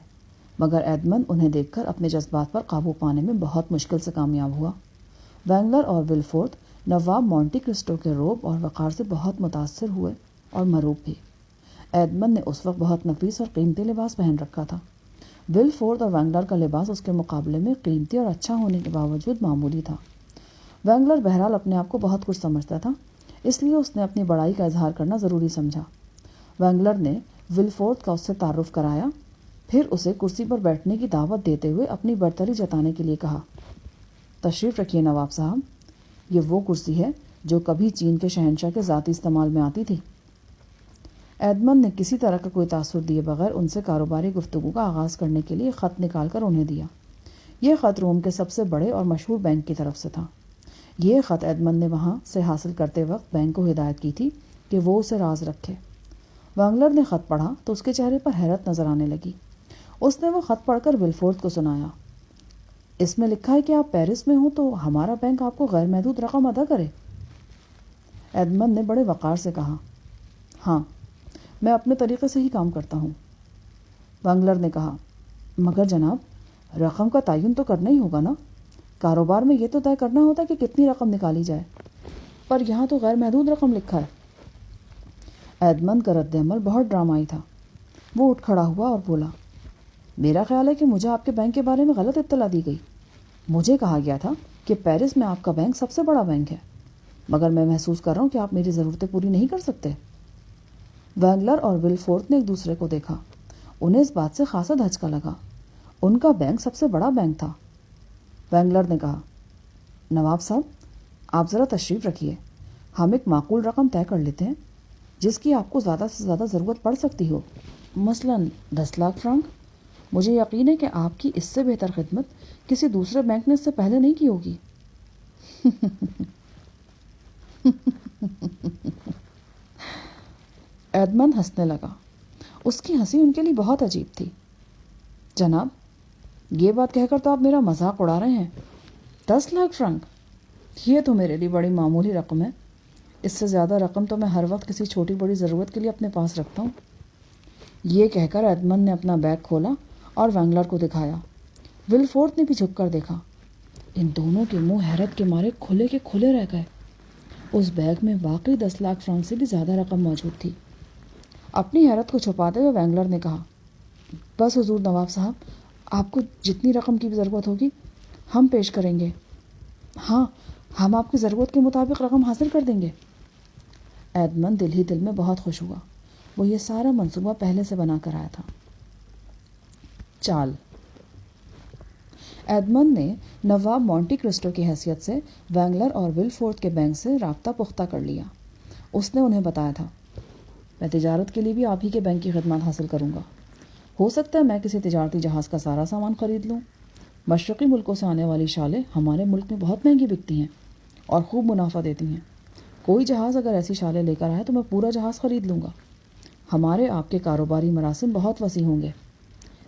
مگر ایڈمنڈ انہیں دیکھ کر اپنے جذبات پر قابو پانے میں بہت مشکل سے کامیاب ہوا۔ وینگلر اور ولفورد نواب مونٹی کرسٹو کے رعب اور وقار سے بہت متاثر ہوئے اور مرعوب بھی۔ ایڈمنڈ نے اس وقت بہت نفیس اور قیمتی لباس پہن رکھا تھا۔ ولفورد اور وینگلر کا لباس اس کے مقابلے میں قیمتی اور اچھا ہونے کے باوجود معمولی تھا۔ وینگلر بہرحال اپنے آپ کو بہت کچھ سمجھتا تھا، اس لیے اس نے اپنی بڑائی کا اظہار کرنا ضروری سمجھا۔ وینگلر نے ولفورد کا اس سے تعارف کرایا، پھر اسے کرسی پر بیٹھنے کی دعوت دیتے ہوئے اپنی برتری جتانے کے لیے کہا، تشریف رکھیے نواب صاحب، یہ وہ کرسی ہے جو کبھی چین کے شہنشاہ کے ذاتی استعمال میں آتی تھی۔ ایڈمنڈ نے کسی طرح کا کوئی تاثر دیے بغیر ان سے کاروباری گفتگو کا آغاز کرنے کے لیے خط نکال کر انہیں دیا۔ یہ خط روم کے سب سے بڑے اور مشہور بینک کی طرف سے تھا۔ یہ خط ایڈمنڈ نے وہاں سے حاصل کرتے وقت بینک کو ہدایت کی تھی کہ وہ اسے راز رکھے۔ وینگلر نے خط پڑھا تو اس کے چہرے پر حیرت نظر آنے لگی۔ اس نے وہ خط پڑھ کر ولفورد کو سنایا۔ اس میں لکھا ہے کہ آپ پیرس میں ہوں تو ہمارا بینک آپ کو غیر محدود رقم ادا کرے۔ ایڈمنڈ نے بڑے وقار سے کہا، ہاں، میں اپنے طریقے سے ہی کام کرتا ہوں۔ وینگلر نے کہا، مگر جناب، رقم کا تعین تو کرنا ہی ہوگا نا؟ کاروبار میں یہ تو طے کرنا ہوتا ہے کہ کتنی رقم نکالی جائے، پر یہاں تو غیر محدود رقم لکھا ہے۔ ایڈمنڈ کا رد عمل بہت ڈرامائی تھا۔ وہ اٹھ کھڑا ہوا اور بولا، میرا خیال ہے کہ مجھے آپ کے بینک کے بارے میں غلط اطلاع دی گئی۔ مجھے کہا گیا تھا کہ پیرس میں آپ کا بینک سب سے بڑا بینک ہے، مگر میں محسوس کر رہا ہوں کہ آپ میری ضرورتیں پوری نہیں کر سکتے۔ وینگلر اور ولفورد نے ایک دوسرے کو دیکھا۔ انہیں اس بات سے خاصا دھچکا لگا۔ ان کا بینک سب سے بڑا بینک تھا۔ وینگلر نے کہا، نواب صاحب، آپ ذرا تشریف رکھیے، ہم ایک معقول رقم طے کر لیتے ہیں جس کی آپ کو زیادہ سے زیادہ ضرورت پڑ سکتی ہو، مثلاً 10 لاکھ فرانک۔ مجھے یقین ہے کہ آپ کی اس سے بہتر خدمت کسی دوسرے بینک نے اس سے پہلے نہیں کی ہوگی۔ ایڈمنڈ ہنسنے لگا. اس کی ہنسی ان کے لیے بہت عجیب تھی. جناب، یہ بات کہہ کر تو آپ میرا مذاق اڑا رہے ہیں. 10 لاکھ فرنک، یہ تو میرے لیے بڑی معمولی رقم ہے. اس سے زیادہ رقم تو میں ہر وقت کسی چھوٹی بڑی ضرورت کے لیے اپنے پاس رکھتا ہوں. یہ کہہ کر ایڈمنڈ نے اپنا بیگ کھولا اور وینگلر کو دکھایا. ولفورڈ نے بھی جھک کر دیکھا. ان دونوں کے منہ حیرت کے مارے کھلے کے کھلے رہ گئے. اس بیگ میں واقعی 10 لاکھ فرنک سے بھی زیادہ رقم موجود تھی. اپنی حیرت کو چھپاتے ہوئے وینگلر نے کہا، بس حضور نواب صاحب، آپ کو جتنی رقم کی ضرورت ہوگی ہم پیش کریں گے. ہاں، ہم آپ کی ضرورت کے مطابق رقم حاصل کر دیں گے. ایڈمنڈ دل ہی دل میں بہت خوش ہوا. وہ یہ سارا منصوبہ پہلے سے بنا کر آیا تھا. چال. ایڈمنڈ نے نواب مونٹی کرسٹو کی حیثیت سے وینگلر اور ولفورڈ کے بینک سے رابطہ پختہ کر لیا. اس نے انہیں بتایا تھا، میں تجارت کے لیے بھی آپ ہی کے بینک کی خدمات حاصل کروں گا. ہو سکتا ہے میں کسی تجارتی جہاز کا سارا سامان خرید لوں. مشرقی ملکوں سے آنے والی شالیں ہمارے ملک میں بہت مہنگی بکتی ہیں اور خوب منافع دیتی ہیں. کوئی جہاز اگر ایسی شالیں لے کر آئے تو میں پورا جہاز خرید لوں گا. ہمارے آپ کے کاروباری مراسم بہت وسیع ہوں گے.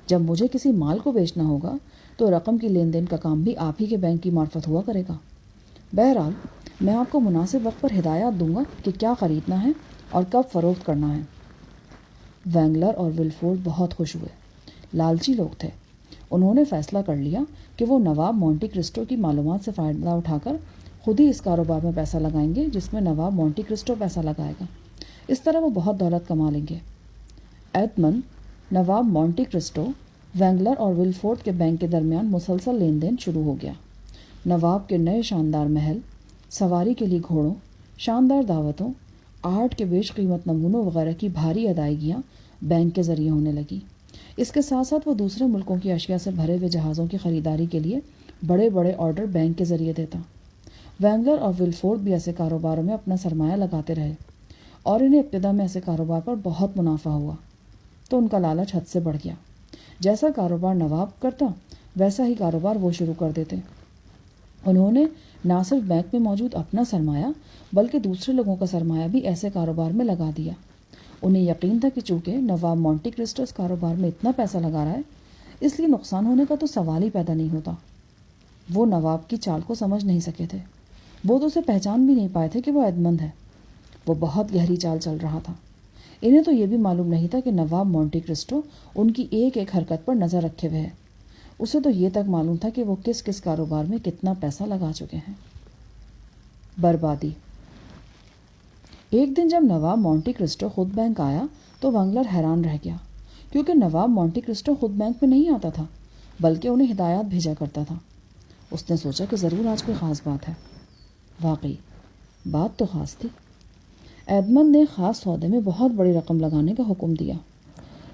جب مجھے کسی مال کو بیچنا ہوگا تو رقم کی لین دین کا کام بھی آپ ہی کے بینک کی معرفت ہوا کرے گا. بہرحال میں آپ کو مناسب وقت پر ہدایات دوں گا کہ کیا خریدنا ہے اور کب فروخت کرنا ہے. وینگلر اور ولفورڈ بہت خوش ہوئے. لالچی لوگ تھے. انہوں نے فیصلہ کر لیا کہ وہ نواب مونٹی کرسٹو کی معلومات سے فائدہ اٹھا کر خود ہی اس کاروبار میں پیسہ لگائیں گے جس میں نواب مونٹی کرسٹو پیسہ لگائے گا. اس طرح وہ بہت دولت کما لیں گے. ایڈمنڈ، نواب مونٹی کرسٹو، وینگلر اور ولفورڈ کے بینک کے درمیان مسلسل لین دین شروع ہو گیا. نواب کے نئے شاندار محل، سواری کے لیے گھوڑوں، شاندار دعوتوں، آرٹ کے بیش قیمت نمونوں وغیرہ کی بھاری ادائیگیاں بینک کے ذریعے ہونے لگی. اس کے ساتھ ساتھ وہ دوسرے ملکوں کی اشیاء سے بھرے ہوئے جہازوں کی خریداری کے لیے بڑے بڑے آرڈر بینک کے ذریعے دیتا. وینگلر اور ولفورڈ بھی ایسے کاروباروں میں اپنا سرمایہ لگاتے رہے اور انہیں ابتدا میں ایسے کاروبار پر بہت منافع ہوا تو ان کا لالچ حد سے بڑھ گیا. جیسا کاروبار نواب کرتا ویسا ہی کاروبار وہ شروع کر دیتے. انہوں نے نہ صرف بینک میں موجود اپنا سرمایہ بلکہ دوسرے لوگوں کا سرمایہ بھی ایسے کاروبار میں لگا دیا. انہیں یقین تھا کہ چونکہ نواب مونٹی کرسٹو اس کاروبار میں اتنا پیسہ لگا رہا ہے اس لیے نقصان ہونے کا تو سوال ہی پیدا نہیں ہوتا. وہ نواب کی چال کو سمجھ نہیں سکے تھے. وہ تو اسے پہچان بھی نہیں پائے تھے کہ وہ ایڈمنڈ ہے. وہ بہت گہری چال چل رہا تھا. انہیں تو یہ بھی معلوم نہیں تھا کہ نواب مونٹی کرسٹو ان کی ایک ایک حرکت پر نظر رکھے ہوئے ہے. اسے تو یہ تک معلوم تھا کہ وہ کس کس کاروبار میں کتنا پیسہ لگا چکے ہیں. بربادی. ایک دن جب نواب مونٹی کرسٹو خود بینک آیا تو وینگلر حیران رہ گیا کیونکہ نواب مونٹی کرسٹو خود بینک میں نہیں آتا تھا بلکہ انہیں ہدایات بھیجا کرتا تھا. اس نے سوچا کہ ضرور آج کوئی خاص بات ہے. واقعی بات تو خاص تھی. ایڈمنڈ نے خاص سودے میں بہت بڑی رقم لگانے کا حکم دیا.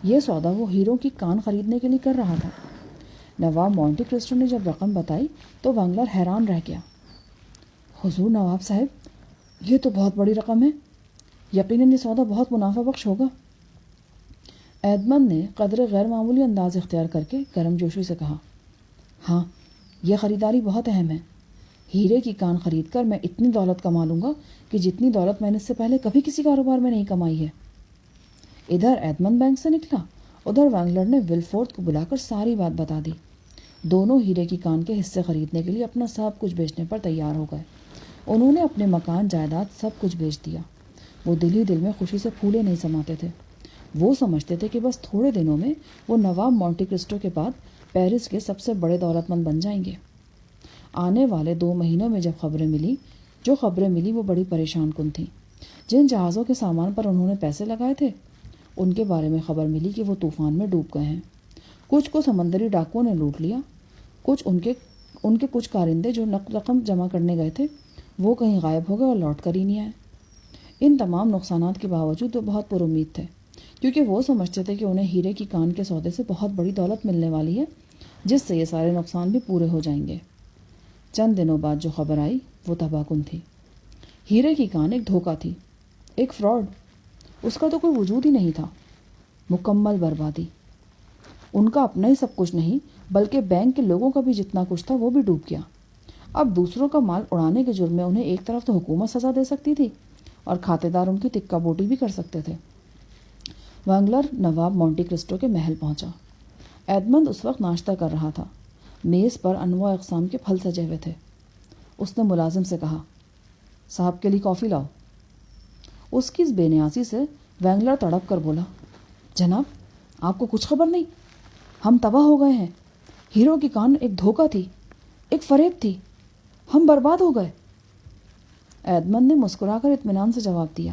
یہ سودا وہ ہیروں کی کان خریدنے کے لیے کر رہا تھا. نواب مونٹی کرسٹو نے جب رقم بتائی تو وینگلر حیران رہ گیا. حضور نواب صاحب، یہ تو بہت بڑی رقم ہے. یقیناً یہ سودا بہت منافع بخش ہوگا. ایڈمنڈ نے قدر غیر معمولی انداز اختیار کر کے گرم جوشی سے کہا، ہاں، یہ خریداری بہت اہم ہے. ہیرے کی کان خرید کر میں اتنی دولت کما لوں گا کہ جتنی دولت میں نے اس سے پہلے کبھی کسی کاروبار میں نہیں کمائی ہے. ادھر ایڈمنڈ بینک سے نکلا، ادھر وینگلر نے ولفورڈ کو بلا کر ساری بات بتا دی. دونوں ہیرے کی کان کے حصے خریدنے کے لیے اپنا سب کچھ بیچنے پر تیار ہو گئے. انہوں نے اپنے مکان جائیداد سب کچھ بیچ دیا. وہ دل ہی دل میں خوشی سے پھولے نہیں سماتے تھے. وہ سمجھتے تھے کہ بس تھوڑے دنوں میں وہ نواب مونٹی کرسٹو کے بعد پیرس کے سب سے بڑے دولت مند بن جائیں گے. آنے والے 2 مہینوں میں جو خبریں ملی وہ بڑی پریشان کن تھیں. جن جہازوں کے سامان پر انہوں نے پیسے لگائے تھے ان کے بارے میں خبر ملی کہ وہ طوفان میں ڈوب گئے ہیں. کچھ کو سمندری ڈاکوؤں نے لوٹ لیا. ان کے کچھ کارندے جو رقم جمع کرنے گئے تھے وہ کہیں غائب ہو گئے اور لوٹ کر ہی نہیں آئے. ان تمام نقصانات کے باوجود وہ بہت پر امید تھے کیونکہ وہ سمجھتے تھے کہ انہیں ہیرے کی کان کے سودے سے بہت بڑی دولت ملنے والی ہے جس سے یہ سارے نقصان بھی پورے ہو جائیں گے. چند دنوں بعد جو خبر آئی وہ تباہ کن تھی. ہیرے کی کان ایک دھوکہ تھی، ایک فراڈ. اس کا تو کوئی وجود ہی نہیں تھا. مکمل بربادی. ان کا اپنا ہی سب کچھ نہیں بلکہ بینک کے لوگوں کا بھی جتنا کچھ تھا وہ بھی ڈوب گیا. اب دوسروں کا مال اڑانے کے جرم میں انہیں ایک طرف تو حکومت سزا دے سکتی تھی اور کھاتے دار ان کی تکہ بوٹی بھی کر سکتے تھے۔ وینگلر نواب مونٹی کرسٹو کے محل پہنچا۔ ایڈمنڈ اس وقت ناشتہ کر رہا تھا۔ میز پر انواع اقسام کے پھل سجے ہوئے تھے۔ اس نے ملازم سے کہا، صاحب کے لیے کافی لاؤ۔ اس کی اس بے نیازی سے وینگلر تڑپ کر بولا، جناب آپ کو کچھ خبر نہیں، ہم تباہ ہو گئے ہیں۔ ہیرو کی کان ایک دھوکہ تھی، ایک فریب تھی، ہم برباد ہو گئے۔ ایڈمنڈ نے مسکرا کر اطمینان سے جواب دیا،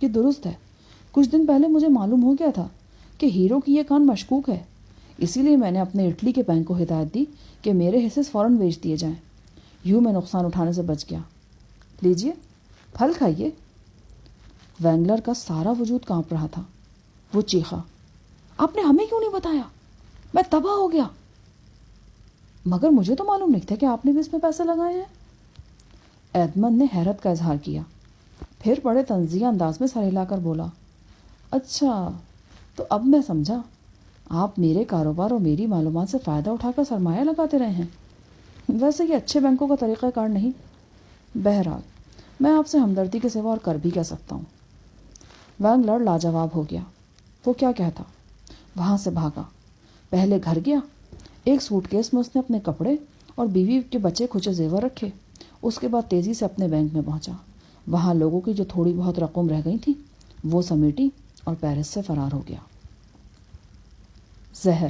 یہ درست ہے، کچھ دن پہلے مجھے معلوم ہو گیا تھا کہ ہیرو کی یہ کان مشکوک ہے، اسی لیے میں نے اپنے اٹلی کے بینک کو ہدایت دی کہ میرے حصے فوراً بیچ دیے جائیں۔ یوں میں نقصان اٹھانے سے بچ گیا۔ لیجئے پھل کھائیے۔ وینگلر کا سارا وجود کانپ رہا تھا۔ وہ چیخا، آپ نے ہمیں کیوں نہیں بتایا؟ میں تباہ ہو گیا۔ مگر مجھے تو معلوم نہیں تھا کہ آپ نے بھی اس میں پیسے لگائے ہیں۔ ایڈمنڈ نے حیرت کا اظہار کیا، پھر بڑے طنزیہ انداز میں سر ہلا کر بولا، اچھا تو اب میں سمجھا، آپ میرے کاروبار اور میری معلومات سے فائدہ اٹھا کر سرمایہ لگاتے رہے ہیں۔ ویسے یہ اچھے بینکوں کا طریقہ کار نہیں۔ بہرحال میں آپ سے ہمدردی کے سوا اور کر بھی کہہ سکتا ہوں۔ وینگلر لاجواب ہو گیا۔ وہ کیا کہتا؟ وہاں سے بھاگا۔ پہلے گھر گیا، ایک سوٹ کیس میں اس نے اپنے کپڑے اور بیوی کے بچے کھچے زیور رکھے۔ اس کے بعد تیزی سے اپنے بینک میں پہنچا۔ وہاں لوگوں کی جو تھوڑی بہت رقم رہ گئی تھی وہ سمیٹی اور پیرس سے فرار ہو گیا۔ زہر۔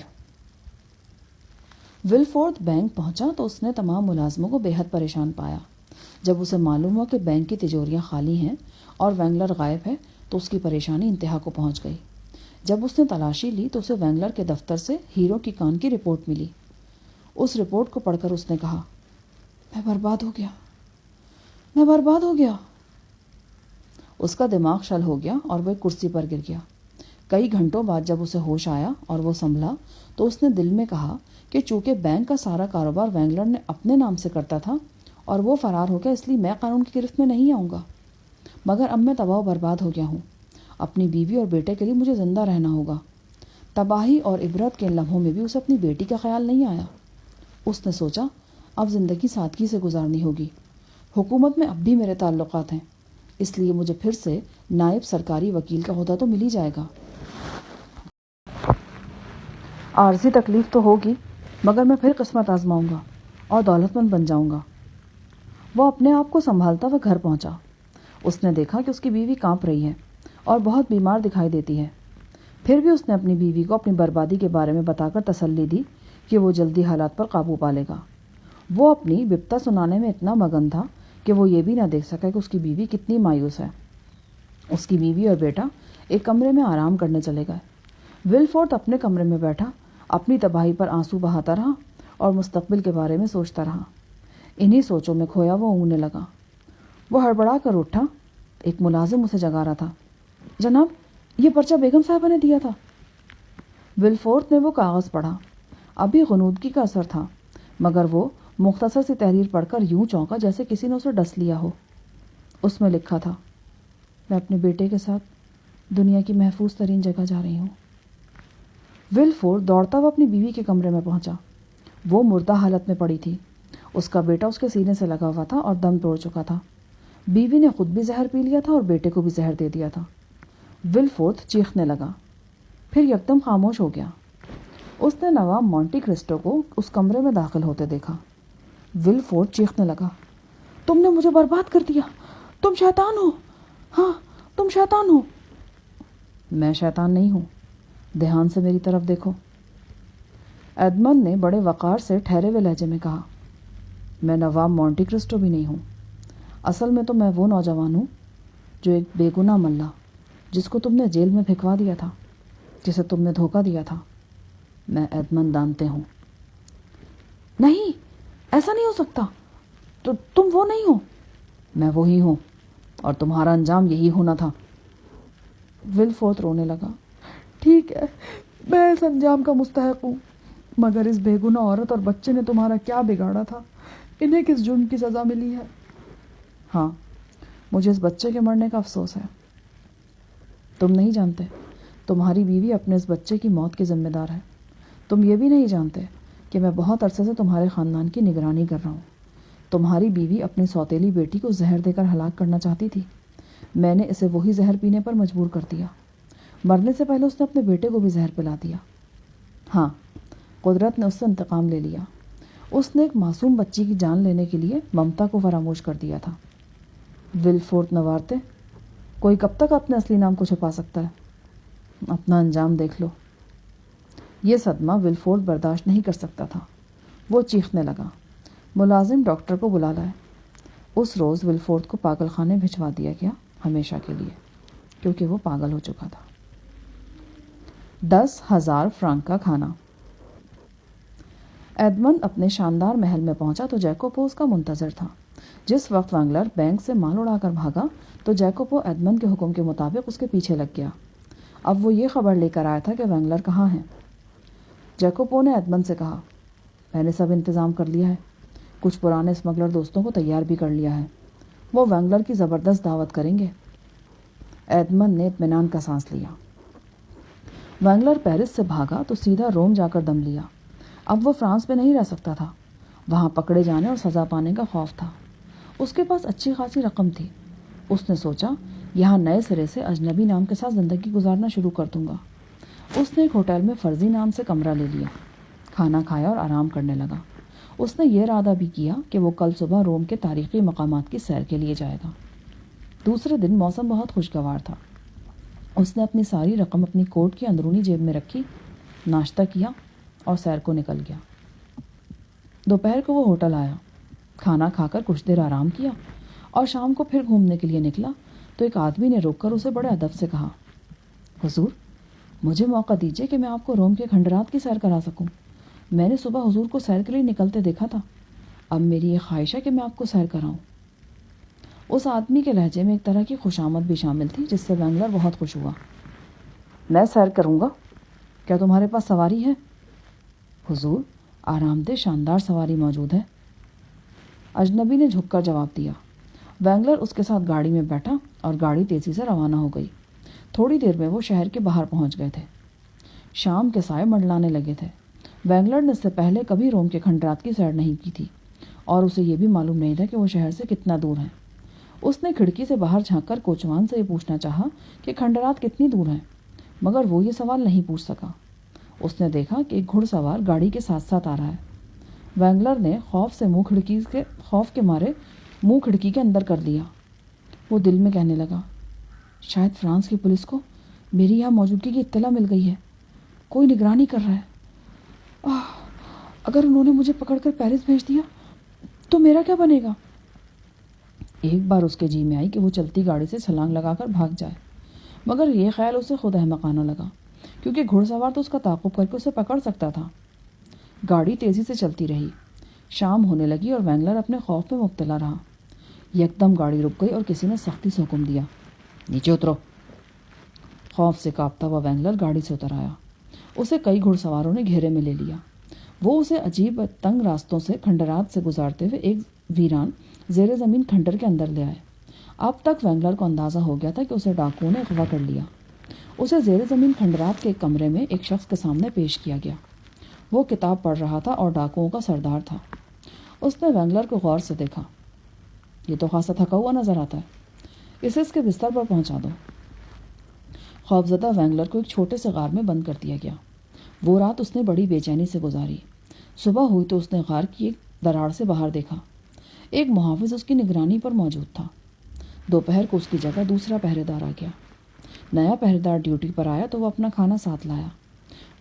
ولفورتھ بینک پہنچا تو اس نے تمام ملازموں کو بے حد پریشان پایا۔ جب اسے معلوم ہوا کہ بینک کی تجوریاں خالی ہیں اور وینگلر غائب ہے تو اس کی پریشانی انتہا کو پہنچ گئی۔ جب اس نے تلاشی لی تو اسے وینگلر کے دفتر سے ہیرو کی کان کی رپورٹ ملی۔ اس رپورٹ کو پڑھ کر اس نے کہا، میں برباد ہو گیا، میں برباد ہو گیا۔ اس کا دماغ شل ہو گیا اور وہ ایک کرسی پر گر گیا۔ کئی گھنٹوں بعد جب اسے ہوش آیا اور وہ سنبھلا تو اس نے دل میں کہا کہ چونکہ بینک کا سارا کاروبار وینگلر نے اپنے نام سے کرتا تھا اور وہ فرار ہو گیا، اس لیے میں قانون کی گرفت میں نہیں آؤں گا۔ مگر اب میں تباہ و برباد ہو گیا ہوں۔ اپنی بیوی اور بیٹے کے لیے مجھے زندہ رہنا ہوگا۔ تباہی اور عبرت کے لمحوں میں بھی اسے اپنی بیٹی کا خیال نہیں آیا۔ اس نے سوچا، اب زندگی سادگی سے گزارنی ہوگی۔ حکومت میں اب بھی میرے تعلقات ہیں، اس لیے مجھے پھر سے نائب سرکاری وکیل کا عہدہ تو مل ہی جائے گا۔ عارضی تکلیف تو ہوگی مگر میں پھر قسمت آزماؤں گا اور دولت مند بن جاؤں گا۔ وہ اپنے آپ کو سنبھالتا ہوا گھر پہنچا۔ اس نے دیکھا کہ اس کی بیوی کانپ رہی ہے اور بہت بیمار دکھائی دیتی ہے۔ پھر بھی اس نے اپنی بیوی کو اپنی بربادی کے بارے میں بتا کر تسلی دی کہ وہ جلدی حالات پر قابو پا لے گا۔ وہ اپنی بپتا سنانے میں اتنا مگن تھا کہ وہ یہ بھی نہ دیکھ سکا کہ اس کی بیوی کتنی مایوس ہے۔ اس کی بیوی اور بیٹا ایک کمرے میں آرام کرنے چلے گئے۔ ولفورتھ اپنے کمرے میں بیٹھا اپنی تباہی پر آنسو بہاتا رہا اور مستقبل کے بارے میں سوچتا رہا۔ انہی سوچوں میں کھویا وہ اونگنے لگا۔ وہ ہڑبڑا کر اٹھا۔ ایک ملازم اسے جگا رہا تھا۔ جناب، یہ پرچہ بیگم صاحبہ نے دیا تھا۔ ولفورتھ نے وہ کاغذ پڑھا۔ ابھی غنودگی کا اثر تھا مگر وہ مختصر سی تحریر پڑھ کر یوں چونکا جیسے کسی نے اسے ڈس لیا ہو۔ اس میں لکھا تھا، میں اپنے بیٹے کے ساتھ دنیا کی محفوظ ترین جگہ جا رہی ہوں۔ ولفورتھ دوڑتا ہوا اپنی بیوی کے کمرے میں پہنچا۔ وہ مردہ حالت میں پڑی تھی۔ اس کا بیٹا اس کے سینے سے لگا ہوا تھا اور دم توڑ چکا تھا۔ بیوی نے خود بھی زہر پی لیا تھا اور بیٹے کو بھی زہر دے دیا تھا۔ ولفورتھ چیخنے لگا، پھر یکدم خاموش ہو گیا۔ اس نے نواب مونٹی کرسٹو کو اس کمرے میں داخل ہوتے دیکھا۔ ولفورتھ چیخنے لگا، تم نے مجھے برباد کر دیا، تم شیطان ہو، ہاں تم شیطان ہو۔ میں شیطان نہیں ہوں، دھیان سے میری طرف دیکھو۔ ایڈمنڈ نے بڑے وقار سے ٹھہرے ہوئے لہجے میں کہا، میں نواب مونٹی کرسٹو بھی نہیں ہوں، اصل میں تو میں وہ نوجوان ہوں جو ایک بے گناہ ملہ جس کو تم نے جیل میں پھینکوا دیا تھا، جسے تم نے دھوکہ دیا تھا۔ میں ایڈمنڈ دانتے ہوں۔ نہیں، ایسا نہیں ہو سکتا، تو تم وہ نہیں ہو۔ میں وہی ہوں اور تمہارا انجام یہی ہونا تھا۔ ولفورتھ رونے لگا، ٹھیک ہے، میں اس انجام کا مستحق ہوں، مگر اس بے گناہ عورت اور بچے نے تمہارا کیا بگاڑا تھا؟ انہیں کس جرم کی سزا ملی ہے؟ ہاں، مجھے اس بچے کے مرنے کا افسوس ہے۔ تم نہیں جانتے، تمہاری بیوی اپنے اس بچے کی موت کی ذمہ دار ہے۔ تم یہ بھی نہیں جانتے کہ میں بہت عرصے سے تمہارے خاندان کی نگرانی کر رہا ہوں۔ تمہاری بیوی اپنی سوتیلی بیٹی کو زہر دے کر ہلاک کرنا چاہتی تھی، میں نے اسے وہی زہر پینے پر مجبور کر دیا۔ مرنے سے پہلے اس نے اپنے بیٹے کو بھی زہر پلا دیا۔ ہاں، قدرت نے اس سے انتقام لے لیا۔ اس نے ایک معصوم بچی کی جان لینے کے لیے ممتا کو فراموش کر دیا تھا۔ ولفورڈ نوارتے، کوئی کب تک اپنے اصلی نام کو چھپا سکتا ہے؟ اپنا انجام دیکھ لو۔ یہ صدمہ ولفورڈ برداشت نہیں کر سکتا تھا۔ وہ چیخنے لگا، ملازم ڈاکٹر کو بلا لائے۔ اس روز ولفورڈ کو پاگل خانے بھجوا دیا گیا، ہمیشہ کے لیے، کیونکہ وہ پاگل ہو چکا تھا۔ 10,000 فرانک کا کھانا۔ ایڈمنڈ اپنے شاندار محل میں پہنچا تو جیکوبو اس کا منتظر تھا۔ جس وقت وینگلر بینک سے مال اڑا کر بھاگا تو جیکوبو ایڈمنڈ کے حکم کے مطابق اس کے پیچھے لگ گیا۔ اب وہ یہ خبر لے کر آیا تھا کہ وینگلر کہاں ہے۔ جیکوبو نے ایڈمنڈ سے کہا، میں نے سب انتظام کر لیا ہے، کچھ پرانے اسمگلر دوستوں کو تیار بھی کر لیا ہے، وہ وینگلر کی زبردست دعوت کریں گے۔ ایڈمنڈ نے اطمینان کا سانس لیا۔ وینگلر پیرس سے بھاگا تو سیدھا روم جا کر دم لیا۔ اب وہ فرانس میں نہیں رہ سکتا تھا، وہاں پکڑے جانے اور سزا پانے کا خوف تھا۔ اس کے پاس اچھی خاصی رقم تھی۔ اس نے سوچا، یہاں نئے سرے سے اجنبی نام کے ساتھ زندگی گزارنا شروع کر دوں گا۔ اس نے ایک ہوٹل میں فرضی نام سے کمرہ لے لیا، کھانا کھایا اور آرام کرنے لگا۔ اس نے یہ ارادہ بھی کیا کہ وہ کل صبح روم کے تاریخی مقامات کی سیر کے لیے جائے گا۔ دوسرے دن موسم بہت خوشگوار تھا۔ اس نے اپنی ساری رقم اپنی کوٹ کی اندرونی جیب میں رکھی، ناشتہ کیا اور سیر کو نکل گیا۔ دوپہر کو وہ ہوٹل آیا، کھانا کھا کر کچھ دیر آرام کیا اور شام کو پھر گھومنے کے لیے نکلا تو ایک آدمی نے روک کر اسے بڑے ادب سے کہا، حضور، مجھے موقع دیجیے کہ میں آپ کو روم کے کھنڈرات کی سیر کرا سکوں۔ میں نے صبح حضور کو سیر کے لیے نکلتے دیکھا تھا، اب میری یہ خواہش ہے کہ میں آپ کو سیر کراؤں۔ اس آدمی کے لہجے میں ایک طرح کی خوشامد بھی شامل تھی جس سے وینگلر بہت خوش ہوا۔ میں سیر کروں گا، کیا تمہارے پاس سواری ہے؟ حضور، آرام دہ شاندار سواری موجود ہے، اجنبی نے جھک کر جواب دیا۔ وینگلر اس کے ساتھ گاڑی میں بیٹھا اور گاڑی تیزی سے روانہ ہو گئی۔ تھوڑی دیر میں وہ شہر کے باہر پہنچ گئے تھے۔ شام کے سائے منڈلانے لگے تھے۔ وینگلر نے اس سے پہلے کبھی روم کے کھنڈرات کی سیر نہیں کی تھی اور اسے یہ بھی معلوم نہیں تھا کہ وہ شہر سے کتنا دور ہے۔ اس نے کھڑکی سے باہر جھانک کر کوچوان سے یہ پوچھنا چاہا کہ کھنڈرات کتنی دور ہیں، مگر وہ یہ سوال نہیں پوچھ سکا۔ اس نے دیکھا کہ ایک گھڑ سوار گاڑی کے ساتھ ساتھ آ رہا ہے۔ وینگلر نے خوف کے مارے منہ کھڑکی کے اندر کر لیا۔ وہ دل میں کہنے لگا، شاید فرانس کی پولیس کو میری یہاں موجودگی کی اطلاع مل گئی ہے، کوئی نگرانی کر رہا ہے۔ اگر انہوں نے مجھے پکڑ کر پیرس بھیج دیا تو میرا کیا بنے گا؟ ایک بار اس کے جی میں آئی کہ وہ چلتی گاڑی سے چھلانگ لگا کر بھاگ جائے، مگر یہ خیال اسے خود احمقانہ لگا، کیونکہ گھڑ سوار تو اس کا تعاقب کر کے اسے پکڑ سکتا تھا۔ گاڑی تیزی سے چلتی رہی۔ شام ہونے لگی اور وینگلر اپنے خوف میں مبتلا رہا۔ یکدم گاڑی رک گئی اور کسی نے سختی سے حکم دیا، نیچے اترو۔ خوف سے کانپتا ہوا وینگلر گاڑی سے اتر آیا۔ اسے کئی گھڑ سواروں نے گھیرے میں لے لیا۔ وہ اسے عجیب تنگ راستوں سے کھنڈرات سے گزارتے ہوئے ایک ویران زیر زمین کھنڈر کے اندر لے آئے۔ اب تک وینگلر کو اندازہ ہو گیا تھا کہ اسے ڈاکوؤں نے اغوا کر لیا۔ اسے زیر زمین کھنڈرات کے ایک کمرے میں ایک شخص کے سامنے پیش کیا گیا۔ وہ کتاب پڑھ رہا تھا اور ڈاکوؤں کا سردار تھا۔ اس نے وینگلر کو غور سے دیکھا۔ یہ تو خاصا تھکا ہوا نظر آتا ہے، اسے اس کے بستر پر پہنچا دو۔ خوفزدہ وینگلر کو ایک چھوٹے سے غار میں بند کر دیا گیا۔ وہ رات اس نے بڑی بے چینی سے گزاری۔ صبح ہوئی تو اس نے غار کی ایک دراڑ سے باہر دیکھا۔ ایک محافظ اس کی نگرانی پر موجود تھا۔ دوپہر کو اس کی جگہ دوسرا پہرے دار آ گیا۔ نیا پہرے دار ڈیوٹی پر آیا تو وہ اپنا کھانا ساتھ لایا۔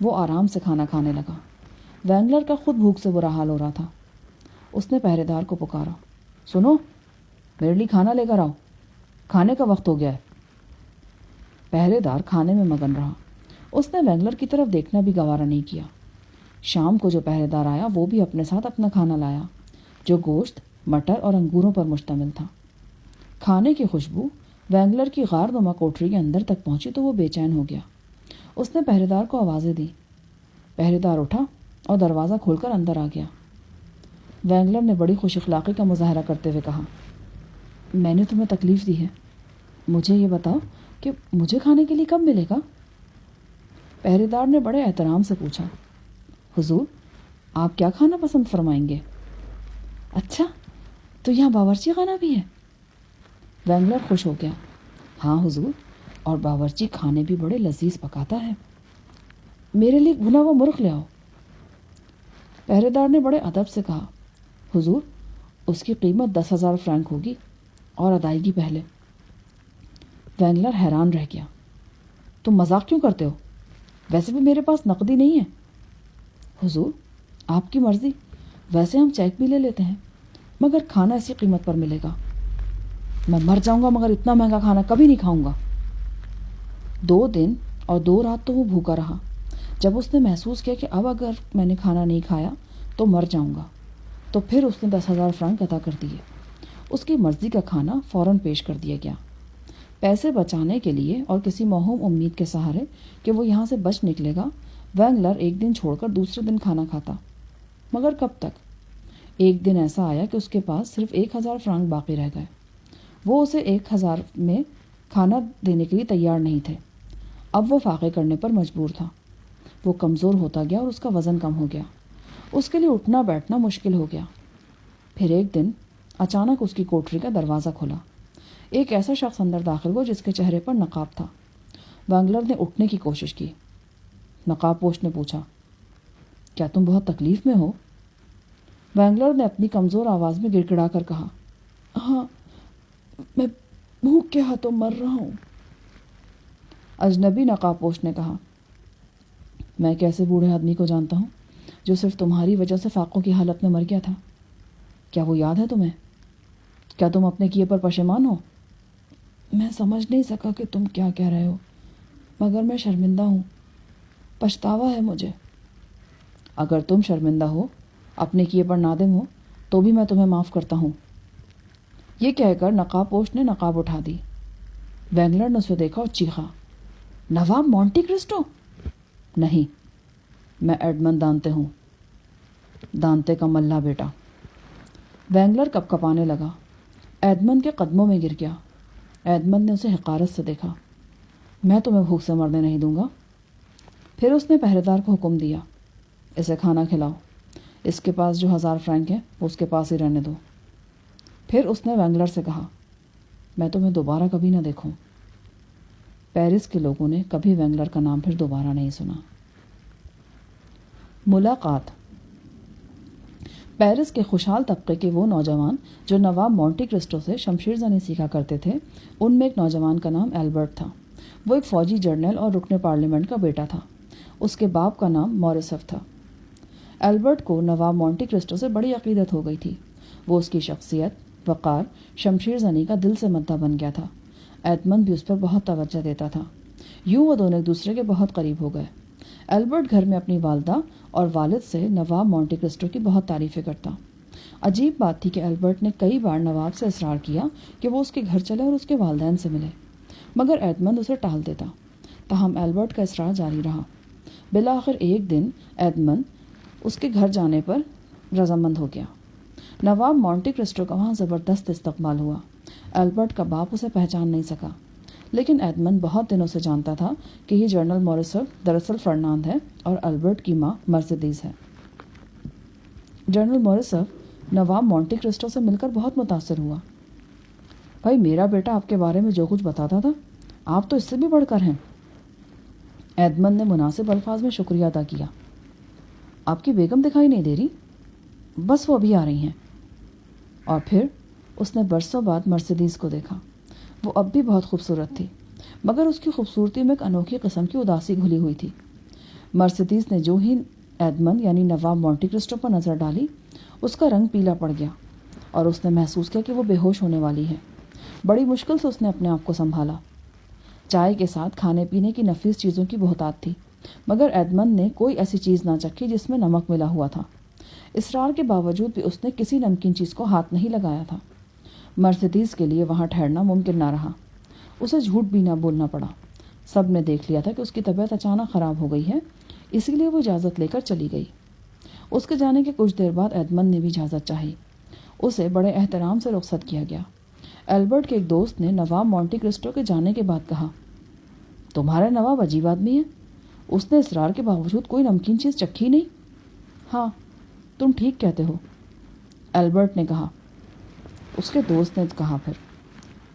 وہ آرام سے کھانا کھانے لگا۔ وینگلر کا خود بھوک سے برا حال ہو رہا تھا۔ اس نے پہرے دار کو پکارا، سنو، میرے لیے کھانا لے کر آؤ، کھانے کا وقت ہو گیا ہے۔ پہرے دار کھانے میں مگن رہا۔ اس نے وینگلر کی طرف دیکھنا بھی گوارا نہیں کیا۔ شام کو جو پہرے دار آیا وہ بھی اپنے ساتھ اپنا کھانا لایا، جو گوشت، مٹر اور انگوروں پر مشتمل تھا۔ کھانے کی خوشبو وینگلر کی غار نما کوٹری کے اندر تک پہنچی تو وہ بے چین ہو گیا۔ اس نے پہرے دار کو آوازیں دی۔ پہرے دار اٹھا اور دروازہ کھول کر اندر آ گیا۔ وینگلر نے بڑی خوش اخلاقی کا مظاہرہ کرتے ہوئے کہا، میں نے تمہیں تکلیف دی ہے، مجھے یہ بتاؤ کہ مجھے کھانے کے لیے کب ملے گا؟ پہرے دار نے بڑے احترام سے پوچھا، حضور، آپ کیا کھانا پسند فرمائیں گے؟ اچھا، تو یہاں باورچی خانہ بھی ہے؟ وینگلر خوش ہو گیا۔ ہاں حضور، اور باورچی کھانے بھی بڑے لذیذ پکاتا ہے۔ میرے لیے بھنا ہوا مرغ لے آؤ۔ پہرے دار نے بڑے ادب سے کہا، حضور اس کی قیمت 10,000 فرینک ہوگی اور ادائیگی پہلے۔ وینگلر حیران رہ گیا۔ تم مذاق کیوں کرتے ہو؟ ویسے بھی میرے پاس نقدی نہیں ہے۔ حضور آپ کی مرضی، ویسے ہم چیک بھی لے لیتے ہیں، مگر کھانا اسی قیمت پر ملے گا۔ میں مر جاؤں گا مگر اتنا مہنگا کھانا کبھی نہیں کھاؤں گا۔ 2 دن اور 2 رات تو وہ بھوکا رہا۔ جب اس نے محسوس کیا کہ اب اگر میں نے کھانا نہیں کھایا تو مر جاؤں گا، تو پھر اس نے 10,000 فرینک ادا کر دیے۔ اس کی مرضی کا کھانا فوراً پیش کر دیا گیا۔ پیسے بچانے کے لیے اور کسی موہوم امید کے سہارے کہ وہ یہاں سے بچ نکلے گا، وینگلر ایک دن چھوڑ کر دوسرے دن کھانا کھاتا، مگر کب تک؟ ایک دن ایسا آیا کہ اس کے پاس صرف 1,000 فرانک باقی رہ گئے۔ وہ اسے 1,000 میں کھانا دینے کے لیے تیار نہیں تھے۔ اب وہ فاقے کرنے پر مجبور تھا۔ وہ کمزور ہوتا گیا اور اس کا وزن کم ہو گیا۔ اس کے لیے اٹھنا بیٹھنا مشکل ہو گیا۔ پھر ایک دن اچانک اس کی کوٹری کا دروازہ کھلا۔ ایک ایسا شخص اندر داخل ہوا جس کے چہرے پر نقاب تھا۔ وینگلر نے اٹھنے کی کوشش کی۔ نقاب پوش نے پوچھا، کیا تم بہت تکلیف میں ہو؟ وینگلر نے اپنی کمزور آواز میں گڑ گڑا کر کہا، ہاں، میں بھوک کے ہاتھوں مر رہا ہوں۔ اجنبی نقاب پوش نے کہا، میں کیسے بوڑھے آدمی کو جانتا ہوں جو صرف تمہاری وجہ سے فاقوں کی حالت میں مر گیا تھا۔ کیا وہ یاد ہے تمہیں؟ کیا تم اپنے کیے پر پشیمان ہو؟ میں سمجھ نہیں سکا کہ تم کیا کہہ رہے ہو، مگر میں شرمندہ ہوں، پچھتاوا ہے مجھے۔ اگر تم شرمندہ ہو، اپنے کیے پر نادم ہو، تو بھی میں تمہیں معاف کرتا ہوں۔ یہ کہہ کر نقاب پوش نے نقاب اٹھا دی۔ وینگلر نے اسے دیکھا اور چیخا، نواب مونٹی کرسٹو؟ نہیں، میں ایڈمنڈ دانتے ہوں، دانتے کا ملہ بیٹا۔ وینگلر کپ کپانے لگا۔ ایڈمنڈ کے قدموں میں گر گیا۔ ایڈمنڈ نے اسے حقارت سے دیکھا۔ میں تمہیں بھوک سے مرنے نہیں دوں گا۔ پھر اس نے پہرے دار کو حکم دیا، اسے کھانا کھلاؤ۔ اس کے پاس جو 1,000 فرینک ہیں وہ اس کے پاس ہی رہنے دو۔ پھر اس نے وینگلر سے کہا، میں تمہیں دوبارہ کبھی نہ دیکھوں۔ پیرس کے لوگوں نے کبھی وینگلر کا نام پھر دوبارہ نہیں سنا۔ ملاقات۔ پیرس کے خوشحال طبقے کے وہ نوجوان جو نواب مونٹی کرسٹو سے شمشیر زنی سیکھا کرتے تھے، ان میں ایک نوجوان کا نام ایلبرٹ تھا۔ وہ ایک فوجی جنرل اور رکن پارلیمنٹ کا بیٹا تھا۔ اس کے باپ کا نام موریسف تھا۔ ایلبرٹ کو نواب مونٹی کرسٹو سے بڑی عقیدت ہو گئی تھی۔ وہ اس کی شخصیت، وقار، شمشیر زنی کا دل سے مداح بن گیا تھا۔ ایڈمنڈ بھی اس پر بہت توجہ دیتا تھا۔ یوں وہ دونوں ایک دوسرے کے بہت قریب ہو گئے۔ ایلبرٹ گھر میں اپنی والدہ اور والد سے نواب مونٹی کرسٹو کی بہت تعریفیں کرتا۔ عجیب بات تھی کہ ایلبرٹ نے کئی بار نواب سے اصرار کیا کہ وہ اس کے گھر چلے اور اس کے والدین سے ملے، مگر ایڈمنڈ اسے ٹال دیتا۔ تاہم ایلبرٹ کا اصرار جاری رہا۔ بالآخر ایک دن ایڈمنڈ اس کے گھر جانے پر رضامند ہو گیا۔ نواب مونٹی کرسٹو کا وہاں زبردست استقبال ہوا۔ ایلبرٹ کا باپ اسے پہچان نہیں سکا، لیکن ایڈمنڈ بہت دنوں سے جانتا تھا کہ یہ جنرل موریسف دراصل فرناند ہے اور ایلبرٹ کی ماں مرسیڈیز ہے۔ جنرل موریسف نواب مونٹی کرسٹو سے مل کر بہت متاثر ہوا۔ بھائی، میرا بیٹا آپ کے بارے میں جو کچھ بتاتا تھا، آپ تو اس سے بھی بڑھ کر ہیں۔ ایڈمنڈ نے مناسب الفاظ میں شکریہ ادا کیا۔ آپ کی بیگم دکھائی نہیں دے رہی؟ بس وہ ابھی آ رہی ہیں۔ اور پھر اس نے برسوں بعد مرسیڈیز کو دیکھا۔ وہ اب بھی بہت خوبصورت تھی، مگر اس کی خوبصورتی میں ایک انوکھی قسم کی اداسی گھلی ہوئی تھی۔ مرسیڈیز نے جو ہی ایڈمنڈ یعنی نواب مونٹی کرسٹو پر نظر ڈالی، اس کا رنگ پیلا پڑ گیا اور اس نے محسوس کیا کہ وہ بے ہوش ہونے والی ہے۔ بڑی مشکل سے اس نے اپنے آپ کو سنبھالا۔ چائے کے ساتھ کھانے پینے کی نفیس چیزوں کی بہتات تھی، مگر ایڈمنڈ نے کوئی ایسی چیز نہ چکھی جس میں نمک ملا ہوا تھا۔ اصرار کے باوجود بھی اس نے کسی نمکین چیز کو ہاتھ نہیں لگایا تھا۔ مرسیڈیز کے لیے وہاں ٹھہرنا ممکن نہ رہا۔ اسے جھوٹ بھی نہ بولنا پڑا۔ سب نے دیکھ لیا تھا کہ اس کی طبیعت اچانک خراب ہو گئی ہے، اسی لیے وہ اجازت لے کر چلی گئی۔ اس کے جانے کے کچھ دیر بعد ایڈمنڈ نے بھی اجازت چاہی۔ اسے بڑے احترام سے رخصت کیا گیا۔ ایلبرٹ کے ایک دوست نے نواب مونٹی کرسٹو کے جانے کے بعد کہا، تمہارا نواب عجیب آدمی ہے، اس نے اصرار کے باوجود کوئی نمکین چیز چکھی نہیں۔ ہاں، تم ٹھیک کہتے ہو، البرٹ نے کہا۔ اس کے دوست نے کہا، پھر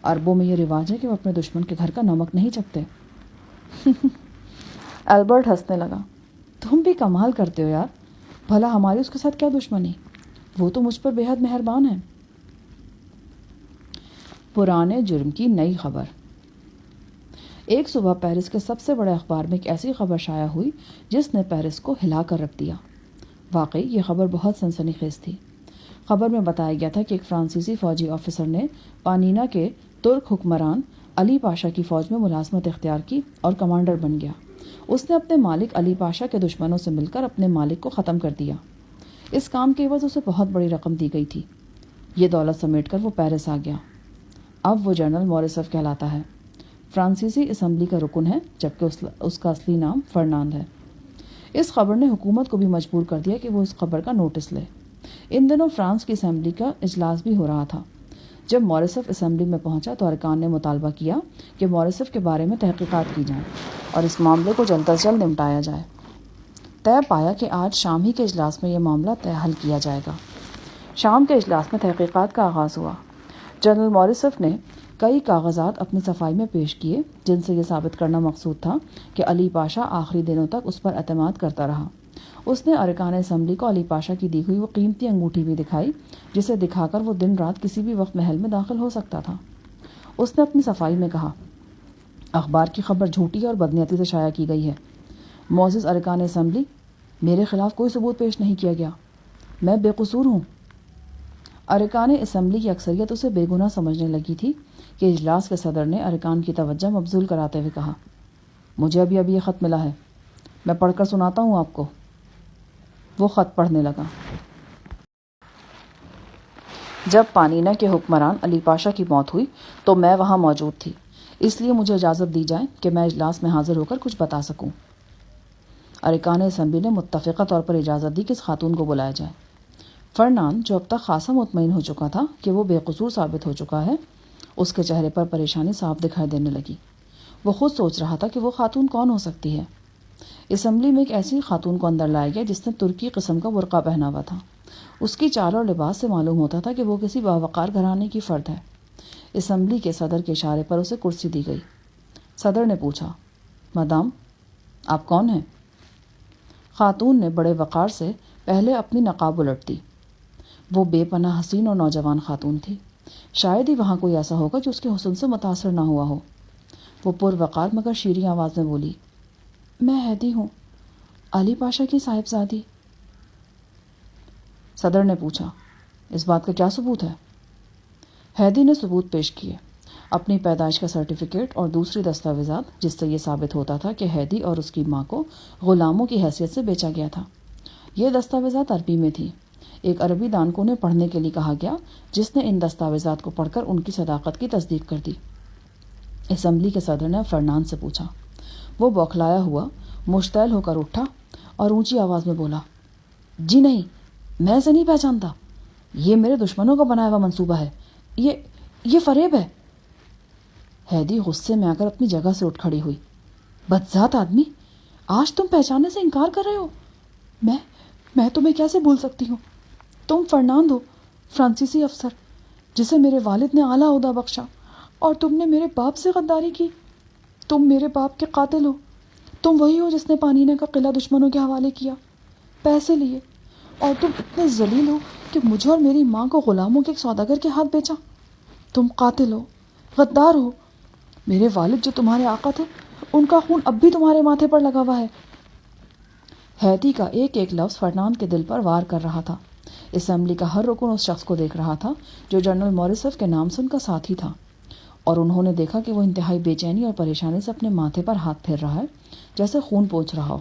عربوں میں یہ رواج ہے کہ وہ اپنے دشمن کے گھر کا نمک نہیں چکھتے۔ البرٹ ہنسنے لگا۔ تم بھی کمال کرتے ہو یار، بھلا ہماری اس کے ساتھ کیا دشمنی، وہ تو مجھ پر بے حد مہربان ہے۔ پرانے جرم کی نئی خبر۔ ایک صبح پیرس کے سب سے بڑے اخبار میں ایک ایسی خبر شائع ہوئی جس نے پیرس کو ہلا کر رکھ دیا۔ واقعی یہ خبر بہت سنسنی خیز تھی۔ خبر میں بتایا گیا تھا کہ ایک فرانسیسی فوجی آفیسر نے پانینا کے ترک حکمران علی پاشا کی فوج میں ملازمت اختیار کی اور کمانڈر بن گیا۔ اس نے اپنے مالک علی پاشا کے دشمنوں سے مل کر اپنے مالک کو ختم کر دیا۔ اس کام کے عوض اسے بہت بڑی رقم دی گئی تھی۔ یہ دولت سمیٹ کر وہ پیرس آ گیا۔ اب وہ جنرل موریسف کہلاتا ہے، فرانسیسی اسمبلی کا رکن ہے، جبکہ اس کا اصلی نام فرناند ہے۔ اس خبر نے حکومت کو بھی مجبور کر دیا کہ وہ اس خبر کا نوٹس لے۔ ان دنوں فرانس کی اسمبلی کا اجلاس بھی ہو رہا تھا۔ جب موریسف اسمبلی میں پہنچا تو ارکان نے مطالبہ کیا کہ موریسف کے بارے میں تحقیقات کی جائیں اور اس معاملے کو جلد از جلد نمٹایا جائے۔ طے پایا کہ آج شام ہی کے اجلاس میں یہ معاملہ حل کیا جائے گا۔ شام کے اجلاس میں تحقیقات کا آغاز ہوا۔ جنرل موریسف نے کئی کاغذات اپنی صفائی میں پیش کیے جن سے یہ ثابت کرنا مقصود تھا کہ علی پاشا آخری دنوں تک اس پر اعتماد کرتا رہا۔ اس نے ارکان اسمبلی کو علی پاشا کی دی ہوئی وہ قیمتی انگوٹھی بھی دکھائی جسے دکھا کر وہ دن رات کسی بھی وقت محل میں داخل ہو سکتا تھا۔ اس نے اپنی صفائی میں کہا، اخبار کی خبر جھوٹی اور بدنیتی سے شائع کی گئی ہے۔ معزز ارکان اسمبلی، میرے خلاف کوئی ثبوت پیش نہیں کیا گیا، میں بے قصور ہوں۔ ارکان اسمبلی کی اکثریت اسے بے گناہ سمجھنے لگی تھی کہ اجلاس کے صدر نے ارکان کی توجہ مبذول کراتے ہوئے کہا، مجھے ابھی یہ خط ملا ہے، میں پڑھ کر سناتا ہوں آپ کو۔ وہ خط پڑھنے لگا۔ جب پانینا کے حکمران علی پاشا کی موت ہوئی تو میں وہاں موجود تھی، اس لیے مجھے اجازت دی جائے کہ میں اجلاس میں حاضر ہو کر کچھ بتا سکوں۔ ارکان اسمبلی نے متفقہ طور پر اجازت دی کہ اس خاتون کو بلایا جائے۔ فرناند، جو اب تک خاصا مطمئن ہو چکا تھا کہ وہ بے قصور ثابت ہو چکا ہے، اس کے چہرے پر پریشانی صاف دکھائی دینے لگی۔ وہ خود سوچ رہا تھا کہ وہ خاتون کون ہو سکتی ہے۔ اسمبلی میں ایک ایسی خاتون کو اندر لایا گیا جس نے ترکی قسم کا برقع پہنا ہوا تھا۔ اس کی چال اور لباس سے معلوم ہوتا تھا کہ وہ کسی باوقار گھرانے کی فرد ہے۔ اسمبلی کے صدر کے اشارے پر اسے کرسی دی گئی۔ صدر نے پوچھا، مدام، آپ کون ہیں؟ خاتون نے بڑے وقار سے پہلے اپنی نقاب الٹ دی۔ وہ بے پناہ حسین اور نوجوان خاتون تھی۔ شاید ہی وہاں کوئی ایسا ہوگا جو اس کے حسن سے متاثر نہ ہوا ہو۔ وہ پروقار مگر شیریں آواز میں بولی، میں ہیدی ہوں، علی پاشا کی صاحبزادی۔ صدر نے پوچھا، اس بات کا کیا ثبوت ہے؟ ہیدی نے ثبوت پیش کیے، اپنی پیدائش کا سرٹیفکیٹ اور دوسری دستاویزات جس سے یہ ثابت ہوتا تھا کہ ہیدی اور اس کی ماں کو غلاموں کی حیثیت سے بیچا گیا تھا۔ یہ دستاویزات عربی میں تھی۔ ایک عربی دان کو انہیں پڑھنے کے لیے کہا گیا جس نے ان دستاویزات کو پڑھ کر ان کی صداقت کی تصدیق کر دی۔ اسمبلی کے صدر نے فرناند سے پوچھا۔ وہ بوکھلایا ہوا مشتعل ہو کر اٹھا اور اونچی آواز میں بولا، جی نہیں، میں اسے نہیں پہچانتا، یہ میرے دشمنوں کا بنایا ہوا منصوبہ ہے، یہ فریب ہے۔ ہیدی غصے میں آ کر اپنی جگہ سے اٹھ کھڑی ہوئی۔ بدذات آدمی، آج تم پہچاننے سے انکار کر رہے ہو؟ میں تمہیں کیسے بھول سکتی ہوں؟ تم فرناند ہو، فرانسیسی افسر جسے میرے والد نے اعلیٰ عہدہ بخشا، اور تم نے میرے باپ سے غداری کی۔ تم میرے باپ کے قاتل ہو۔ تم وہی ہو جس نے پانینا کا قلعہ دشمنوں کے حوالے کیا، پیسے لیے، اور تم اتنے ذلیل ہو کہ مجھے اور میری ماں کو غلاموں کے ایک سوداگر کے ہاتھ بیچا۔ تم قاتل ہو، غدار ہو۔ میرے والد جو تمہارے آقا تھے، ان کا خون اب بھی تمہارے ماتھے پر لگا ہوا ہے۔ ہیدی کا ایک ایک لفظ فرناند کے دل پر وار کر رہا تھا۔ اسمبلی کا ہر رکن اس شخص کو دیکھ رہا تھا جو جنرل موریسف کے نام سے ان کا ساتھی تھا، اور انہوں نے دیکھا کہ وہ انتہائی بے چینی اور پریشانی سے اپنے ماتھے پر ہاتھ پھیر رہا ہے جیسے خون پوچھ رہا ہو۔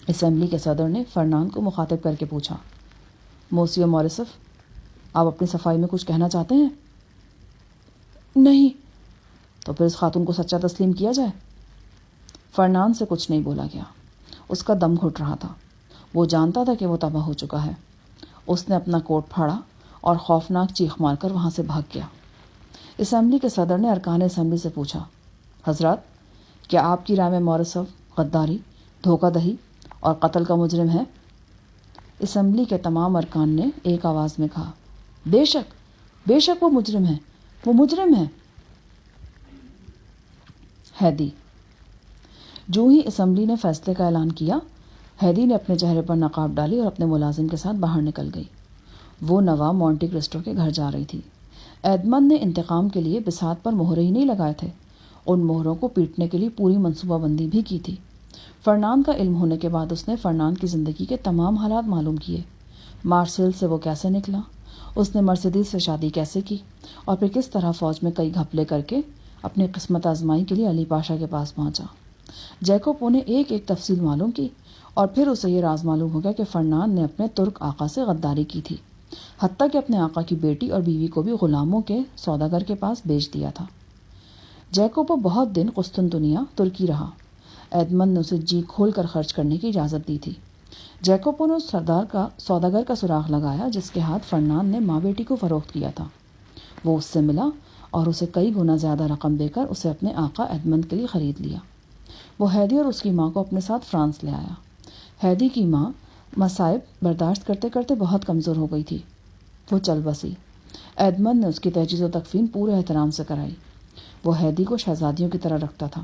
اسمبلی کے صدر نے فرناند کو مخاطب کر کے پوچھا، موسیو موریسف، آپ اپنی صفائی میں کچھ کہنا چاہتے ہیں؟ نہیں۔ تو پھر اس خاتون کو سچا تسلیم کیا جائے۔ فرناند سے کچھ نہیں بولا گیا۔ اس کا دم گھٹ رہا تھا۔ وہ جانتا تھا کہ وہ تباہ ہو چکا ہے۔ اس نے اپنا کوٹ پھاڑا اور خوفناک چیخ مار کر وہاں سے بھاگ گیا۔ اسمبلی کے صدر نے ارکان اسمبلی سے پوچھا، حضرات، کیا آپ کی رائے میں موریسف غداری، دھوکہ دہی اور قتل کا مجرم ہے؟ اسمبلی کے تمام ارکان نے ایک آواز میں کہا، بے شک وہ مجرم ہے۔ ہیدی۔ جو ہی اسمبلی نے فیصلے کا اعلان کیا، ہیدی نے اپنے چہرے پر نقاب ڈالی اور اپنے ملازم کے ساتھ باہر نکل گئی۔ وہ نواب مونٹی کرسٹو کے گھر جا رہی تھی۔ ایڈمنڈ نے انتقام کے لیے بساط پر مہرے ہی نہیں لگائے تھے، ان مہروں کو پیٹنے کے لیے پوری منصوبہ بندی بھی کی تھی۔ فرنان کا علم ہونے کے بعد اس نے فرنان کی زندگی کے تمام حالات معلوم کیے۔ مارسیل سے وہ کیسے نکلا، اس نے مرسیڈیز سے شادی کیسے کی، اور پھر کس طرح فوج میں کئی گھپلے کر کے اپنی قسمت آزمائی کے لیے علی پاشا کے پاس پہنچا۔ جیکوبو نے ایک ایک تفصیل معلوم کی، اور پھر اسے یہ راز معلوم ہو گیا کہ فرنان نے اپنے ترک آقا سے غداری کی تھی، حتیٰ کہ اپنے آقا کی بیٹی اور بیوی کو بھی غلاموں کے سوداگر کے پاس بیچ دیا تھا۔ جیکوبو بہت دن قسطنطنیہ ترکی رہا۔ ایڈمنڈ نے اسے جی کھول کر خرچ کرنے کی اجازت دی تھی۔ جیکوبو نے اس سوداگر کا سراغ لگایا جس کے ہاتھ فرنان نے ماں بیٹی کو فروخت کیا تھا۔ وہ اس سے ملا اور اسے کئی گنا زیادہ رقم دے کر اسے اپنے آقا ایڈمنڈ کے لیے خرید لیا۔ وہ ہیدی اور اس کی ماں کو اپنے ساتھ فرانس لے آیا۔ ہیدی کی ماں مصائب برداشت کرتے کرتے بہت کمزور ہو گئی تھی، وہ چل بسی۔ ایڈمنڈ نے اس کی تجہیز و تکفین پورے احترام سے کرائی۔ وہ ہیدی کو شہزادیوں کی طرح رکھتا تھا۔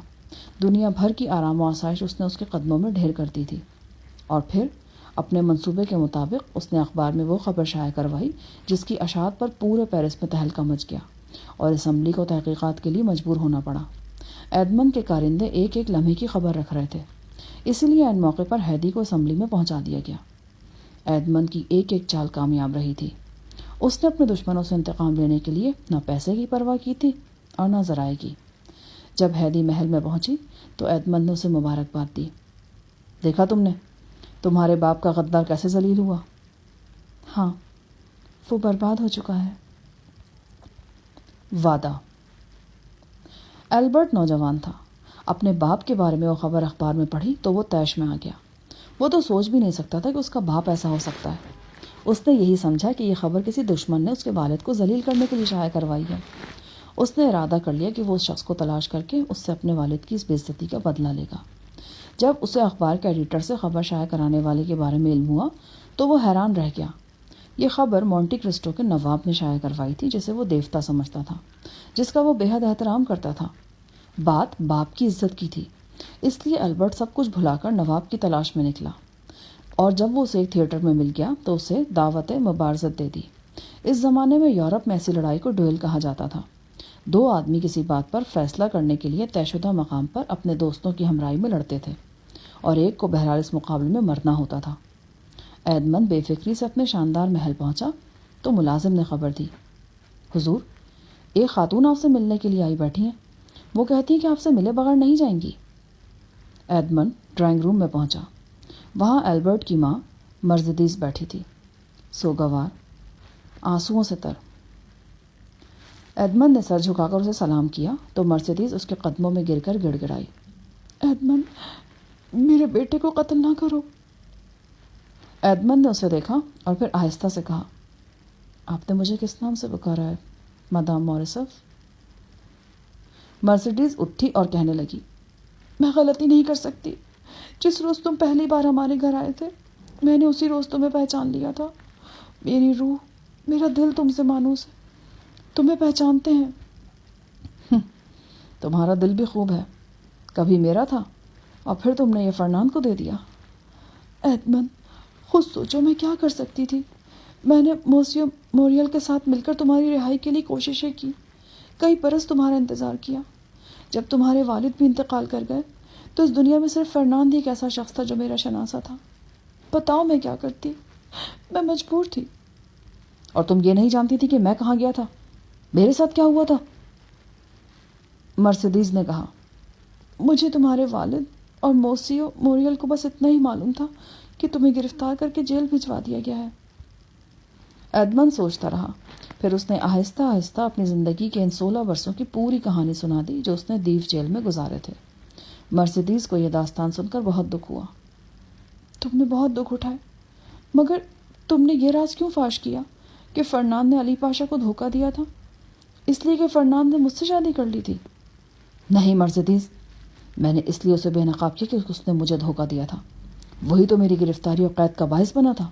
دنیا بھر کی آرام و آسائش اس نے اس کے قدموں میں ڈھیر کر دی تھی۔ اور پھر اپنے منصوبے کے مطابق اس نے اخبار میں وہ خبر شائع کروائی جس کی اشاعت پر پورے پیرس میں تہلکہ مچ گیا، اور اسمبلی کو تحقیقات کے لیے مجبور ہونا پڑا۔ ایڈمنڈ کے کارندے ایک ایک لمحے کی خبر رکھ رہے تھے، اسی لیے ان موقع پر ہیدی کو اسمبلی میں پہنچا دیا گیا۔ ایڈمنڈ کی ایک ایک چال کامیاب رہی تھی۔ اس نے اپنے دشمنوں سے انتقام لینے کے لیے نہ پیسے کی پرواہ کی تھی اور نہ ذرائع کی۔ جب ہیدی محل میں پہنچی تو ایڈمنڈ نے اسے مبارکباد دی۔ دیکھا تم نے تمہارے باپ کا غدار کیسے ذلیل ہوا؟ ہاں، وہ برباد ہو چکا ہے۔ وعدہ۔ البرٹ نوجوان تھا۔ اپنے باپ کے بارے میں وہ خبر اخبار میں پڑھی تو وہ طیش میں آ گیا۔ وہ تو سوچ بھی نہیں سکتا تھا کہ اس کا باپ ایسا ہو سکتا ہے۔ اس نے یہی سمجھا کہ یہ خبر کسی دشمن نے اس کے والد کو ذلیل کرنے کے لیے شائع کروائی ہے۔ اس نے ارادہ کر لیا کہ وہ اس شخص کو تلاش کر کے اس سے اپنے والد کی اس بے عزتی کا بدلہ لے گا۔ جب اسے اخبار کے ایڈیٹر سے خبر شائع کرانے والے کے بارے میں علم ہوا تو وہ حیران رہ گیا۔ یہ خبر مونٹی کرسٹو کے نواب نے شائع کروائی تھی جسے وہ دیوتا سمجھتا تھا، جس کا وہ بے حد احترام کرتا تھا۔ بات باپ کی عزت کی تھی، اس لیے البرٹ سب کچھ بھلا کر نواب کی تلاش میں نکلا، اور جب وہ اسے ایک تھیٹر میں مل گیا تو اسے دعوت مبارزت دے دی۔ اس زمانے میں یورپ میں ایسی لڑائی کو ڈویل کہا جاتا تھا۔ دو آدمی کسی بات پر فیصلہ کرنے کے لیے طے شدہ مقام پر اپنے دوستوں کی ہمراہی میں لڑتے تھے، اور ایک کو بہرحال اس مقابلے میں مرنا ہوتا تھا۔ ایڈمنڈ بے فکری سے اپنے شاندار محل پہنچا تو ملازم نے خبر دی، حضور، ایک خاتون آپ سے ملنے کے لیے آئی بیٹھی ہیں، وہ کہتی ہیں کہ آپ سے ملے بغیر نہیں جائیں گی۔ ایڈمنڈ ڈرائنگ روم میں پہنچا۔ وہاں البرٹ کی ماں مرسیڈیز بیٹھی تھی، سوگوار، آنسوؤں سے تر۔ ایڈمنڈ نے سر جھکا کر اسے سلام کیا تو مرسیڈیز اس کے قدموں میں گر کر گڑ گڑائی۔ ایڈمنڈ، میرے بیٹے کو قتل نہ کرو۔ ایڈمنڈ نے اسے دیکھا اور پھر آہستہ سے کہا، آپ نے مجھے کس نام سے پکارا ہے، مدام موریسف؟ مرسیڈیز اٹھی اور کہنے لگی، میں غلطی نہیں کر سکتی۔ جس روز تم پہلی بار ہمارے گھر آئے تھے میں نے اسی روز تمہیں پہچان لیا تھا۔ میری روح، میرا دل تم سے مانوس ہے، تمہیں پہچانتے ہیں۔ تمہارا دل بھی خوب ہے، کبھی میرا تھا اور پھر تم نے یہ فرنان کو دے دیا۔ ایڈمنڈ، خود سوچو میں کیا کر سکتی تھی۔ میں نے موسیو موریل کے ساتھ مل کر تمہاری رہائی کے لیے کوششیں کی، کئی برس تمہارا انتظار کیا۔ جب تمہارے والد بھی انتقال کر گئے تو اس دنیا میں صرف فرنان ہی ایک ایسا شخص تھا جو میرا شناسہ تھا۔ بتاؤ میں کیا کرتی، میں مجبور تھی۔ اور تم یہ نہیں جانتی تھی کہ میں کہاں گیا تھا، میرے ساتھ کیا ہوا تھا؟ مرسیڈیز نے کہا، مجھے تمہارے والد اور موسیو موریل کو بس اتنا ہی معلوم تھا کہ تمہیں گرفتار کر کے جیل بھجوا دیا گیا ہے۔ ایڈمنڈ سوچتا رہا، پھر اس نے آہستہ آہستہ اپنی زندگی کے ان 16 برسوں کی پوری کہانی سنا دی جو اس نے دیو جیل میں گزارے تھے۔ مرسیڈیز کو یہ داستان سن کر بہت دکھ ہوا۔ تم نے بہت دکھ اٹھائے، مگر تم نے یہ راز کیوں فاش کیا کہ فرنان نے علی پاشا کو دھوکہ دیا تھا، اس لیے کہ فرنان نے مجھ سے شادی کر لی تھی؟ نہیں مرسیڈیز، میں نے اس لیے اسے بے نقاب کیا کہ اس نے مجھے دھوکہ دیا تھا، وہی تو میری گرفتاری اور قید کا باعث بنا تھا۔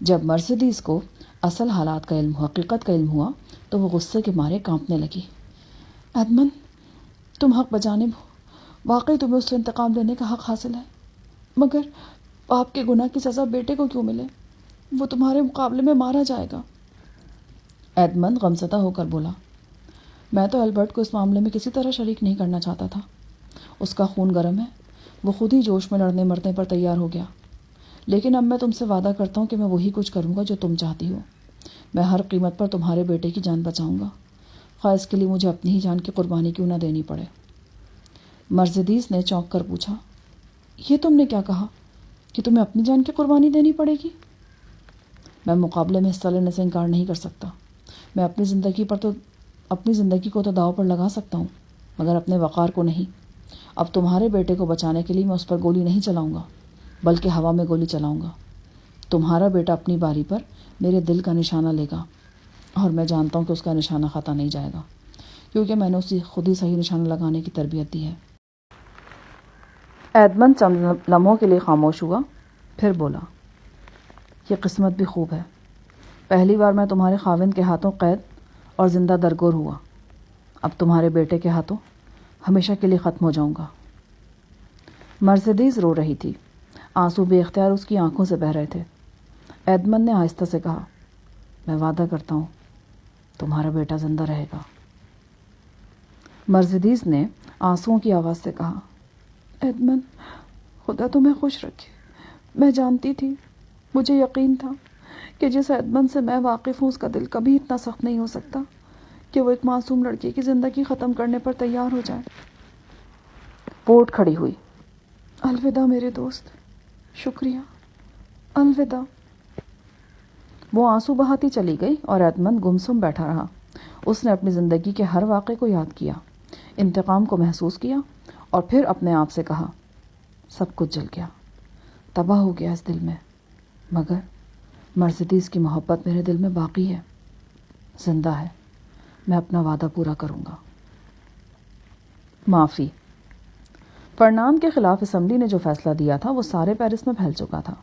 جب مرسیڈیز کو اصل حالات کا علم، حقیقت کا علم ہوا تو وہ غصے کے مارے کانپنے لگی۔ ایڈمن، تم حق بجانب ہو، واقعی تمہیں اس سے انتقام لینے کا حق حاصل ہے، مگر باپ کے گناہ کی سزا بیٹے کو کیوں ملے؟ وہ تمہارے مقابلے میں مارا جائے گا۔ ایڈمن غمزدہ ہو کر بولا، میں تو البرٹ کو اس معاملے میں کسی طرح شریک نہیں کرنا چاہتا تھا۔ اس کا خون گرم ہے، وہ خود ہی جوش میں لڑنے مرنے پر تیار ہو گیا۔ لیکن اب میں تم سے وعدہ کرتا ہوں کہ میں وہی کچھ کروں گا جو تم چاہتی ہو۔ میں ہر قیمت پر تمہارے بیٹے کی جان بچاؤں گا، خواہ اس کے لیے مجھے اپنی ہی جان کی قربانی کیوں نہ دینی پڑے۔ مرسیڈیز نے چونک کر پوچھا، یہ تم نے کیا کہا کہ تمہیں اپنی جان کی قربانی دینی پڑے گی؟ میں مقابلے میں حصہ لینے سے انکار نہیں کر سکتا۔ میں اپنی زندگی کو تو داؤ پر لگا سکتا ہوں، مگر اپنے وقار کو نہیں۔ اب تمہارے بیٹے کو بچانے کے لیے میں اس پر گولی نہیں چلاؤں گا، بلکہ ہوا میں گولی چلاؤں گا۔ تمہارا بیٹا اپنی باری پر میرے دل کا نشانہ لے گا، اور میں جانتا ہوں کہ اس کا نشانہ خطا نہیں جائے گا، کیونکہ میں نے اسے خود ہی صحیح نشانہ لگانے کی تربیت دی ہے۔ ایڈمن چند لمحوں کے لیے خاموش ہوا، پھر بولا، یہ قسمت بھی خوب ہے۔ پہلی بار میں تمہارے خاوند کے ہاتھوں قید اور زندہ درگور ہوا، اب تمہارے بیٹے کے ہاتھوں ہمیشہ کے لیے ختم ہو جاؤں گا۔ مرسیڈیز رو رہی تھی، آنسو بے اختیار اس کی آنکھوں سے بہہ رہے تھے۔ ایڈمن نے آہستہ سے کہا، میں وعدہ کرتا ہوں تمہارا بیٹا زندہ رہے گا۔ مرسیڈیز نے آنسوؤں کی آواز سے کہا، ایڈمن، خدا تمہیں خوش رکھے۔ میں جانتی تھی، مجھے یقین تھا کہ جس ایڈمن سے میں واقف ہوں اس کا دل کبھی اتنا سخت نہیں ہو سکتا کہ وہ ایک معصوم لڑکی کی زندگی ختم کرنے پر تیار ہو جائے۔ وہ اٹھ کھڑی ہوئی، الوداع میرے دوست، شکریہ، الوداع۔ وہ آنسو بہاتی چلی گئی اور ایڈمن گمسم بیٹھا رہا۔ اس نے اپنی زندگی کے ہر واقعے کو یاد کیا، انتقام کو محسوس کیا، اور پھر اپنے آپ سے کہا، سب کچھ جل گیا، تباہ ہو گیا اس دل میں، مگر مرسیڈیز کی محبت میرے دل میں باقی ہے، زندہ ہے۔ میں اپنا وعدہ پورا کروں گا۔ معافی۔ فرنان کے خلاف اسمبلی نے جو فیصلہ دیا تھا وہ سارے پیرس میں پھیل چکا تھا۔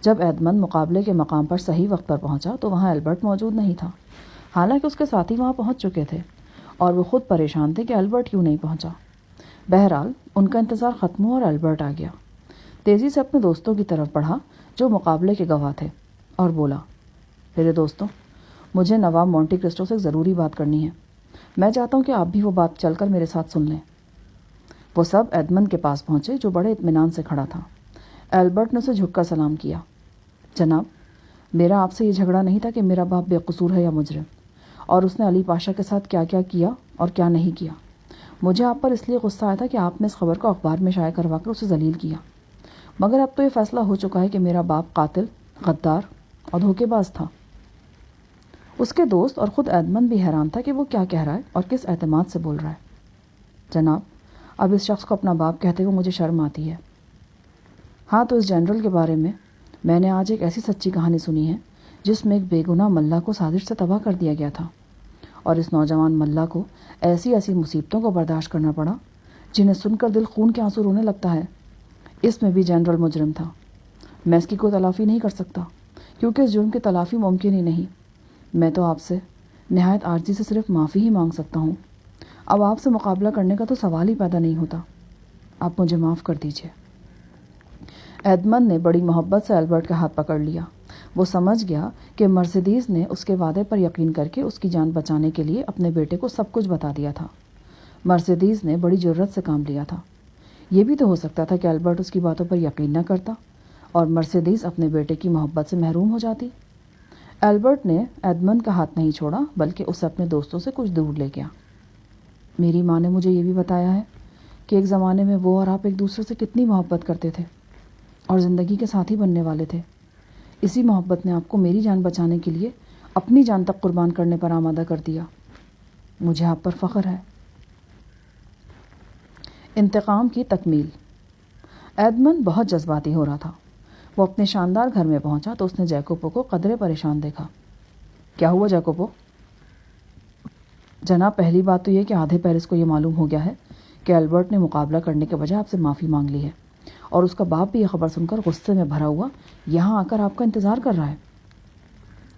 جب ایڈمن مقابلے کے مقام پر صحیح وقت پر پہنچا تو وہاں البرٹ موجود نہیں تھا، حالانکہ اس کے ساتھی وہاں پہنچ چکے تھے، اور وہ خود پریشان تھے کہ البرٹ کیوں نہیں پہنچا۔ بہرحال ان کا انتظار ختم ہوا اور البرٹ آ گیا۔ تیزی سے اپنے دوستوں کی طرف بڑھا جو مقابلے کے گواہ تھے، اور بولا، میرے دوستوں، مجھے نواب مونٹی کرسٹو سے ایک ضروری بات کرنی ہے۔ میں چاہتا ہوں کہ آپ بھی وہ بات چل کر میرے ساتھ سن لیں۔ وہ سب ایڈمن کے پاس پہنچے جو بڑے اطمینان سے کھڑا تھا۔ البرٹ نے اسے جھک کر سلام کیا۔ جناب، میرا آپ سے یہ جھگڑا نہیں تھا کہ میرا باپ بے قصور ہے یا مجرم، اور اس نے علی پاشا کے ساتھ کیا کیا کیا اور کیا نہیں کیا۔ مجھے آپ پر اس لیے غصہ آیا تھا کہ آپ نے اس خبر کو اخبار میں شائع کروا کر اسے ذلیل کیا، مگر اب تو یہ فیصلہ ہو چکا ہے کہ میرا باپ قاتل، غدار اور دھوکے باز تھا۔ اس کے دوست اور خود ایڈمن بھی حیران تھا کہ وہ کیا کہہ رہا ہے اور کس اعتماد سے بول رہا ہے۔ جناب، اب اس شخص کو اپنا باپ کہتے ہوئے مجھے شرم آتی ہے۔ ہاں، تو اس جنرل کے بارے میں نے آج ایک ایسی سچی کہانی سنی ہے جس میں ایک بے گناہ ملا کو سازش سے تباہ کر دیا گیا تھا، اور اس نوجوان ملا کو ایسی ایسی مصیبتوں کو برداشت کرنا پڑا جنہیں سن کر دل خون کے آنسو رونے لگتا ہے۔ اس میں بھی جنرل مجرم تھا۔ میں اس کی کوئی تلافی نہیں کر سکتا، کیونکہ اس جرم کی تلافی ممکن ہی نہیں۔ میں تو آپ سے نہایت عاجزی سے صرف معافی ہی مانگ سکتا ہوں۔ اب آپ سے مقابلہ کرنے کا تو سوال ہی پیدا نہیں ہوتا۔ آپ مجھے معاف کر دیجیے۔ ایڈمن نے بڑی محبت سے البرٹ کا ہاتھ پکڑ لیا۔ وہ سمجھ گیا کہ مرسیڈیز نے اس کے وعدے پر یقین کر کے اس کی جان بچانے کے لیے اپنے بیٹے کو سب کچھ بتا دیا تھا۔ مرسیڈیز نے بڑی جرات سے کام لیا تھا۔ یہ بھی تو ہو سکتا تھا کہ البرٹ اس کی باتوں پر یقین نہ کرتا اور مرسیڈیز اپنے بیٹے کی محبت سے محروم ہو جاتی۔ البرٹ نے ایڈمن کا ہاتھ نہیں چھوڑا، بلکہ اسے اپنے دوستوں سے کچھ دور لے گیا۔ میری ماں نے مجھے یہ بھی بتایا ہے کہ ایک زمانے میں وہ اور آپ ایک دوسرے سے کتنی محبت کرتے تھے اور زندگی کے ساتھی بننے والے تھے۔ اسی محبت نے آپ کو میری جان بچانے کے لیے اپنی جان تک قربان کرنے پر آمادہ کر دیا۔ مجھے آپ پر فخر ہے۔ انتقام کی تکمیل۔ ایڈمن بہت جذباتی ہو رہا تھا۔ وہ اپنے شاندار گھر میں پہنچا تو اس نے جیکوبو کو قدرے پریشان دیکھا۔ کیا ہوا جیکوبو؟ جناب، پہلی بات تو یہ کہ آدھے پیرس کو یہ معلوم ہو گیا ہے کہ البرٹ نے مقابلہ کرنے کے بجائے آپ سے معافی مانگ لی ہے، اور اس کا باپ بھی یہ خبر سن کر غصے میں بھرا ہوا یہاں آ کر آپ کا انتظار کر رہا ہے۔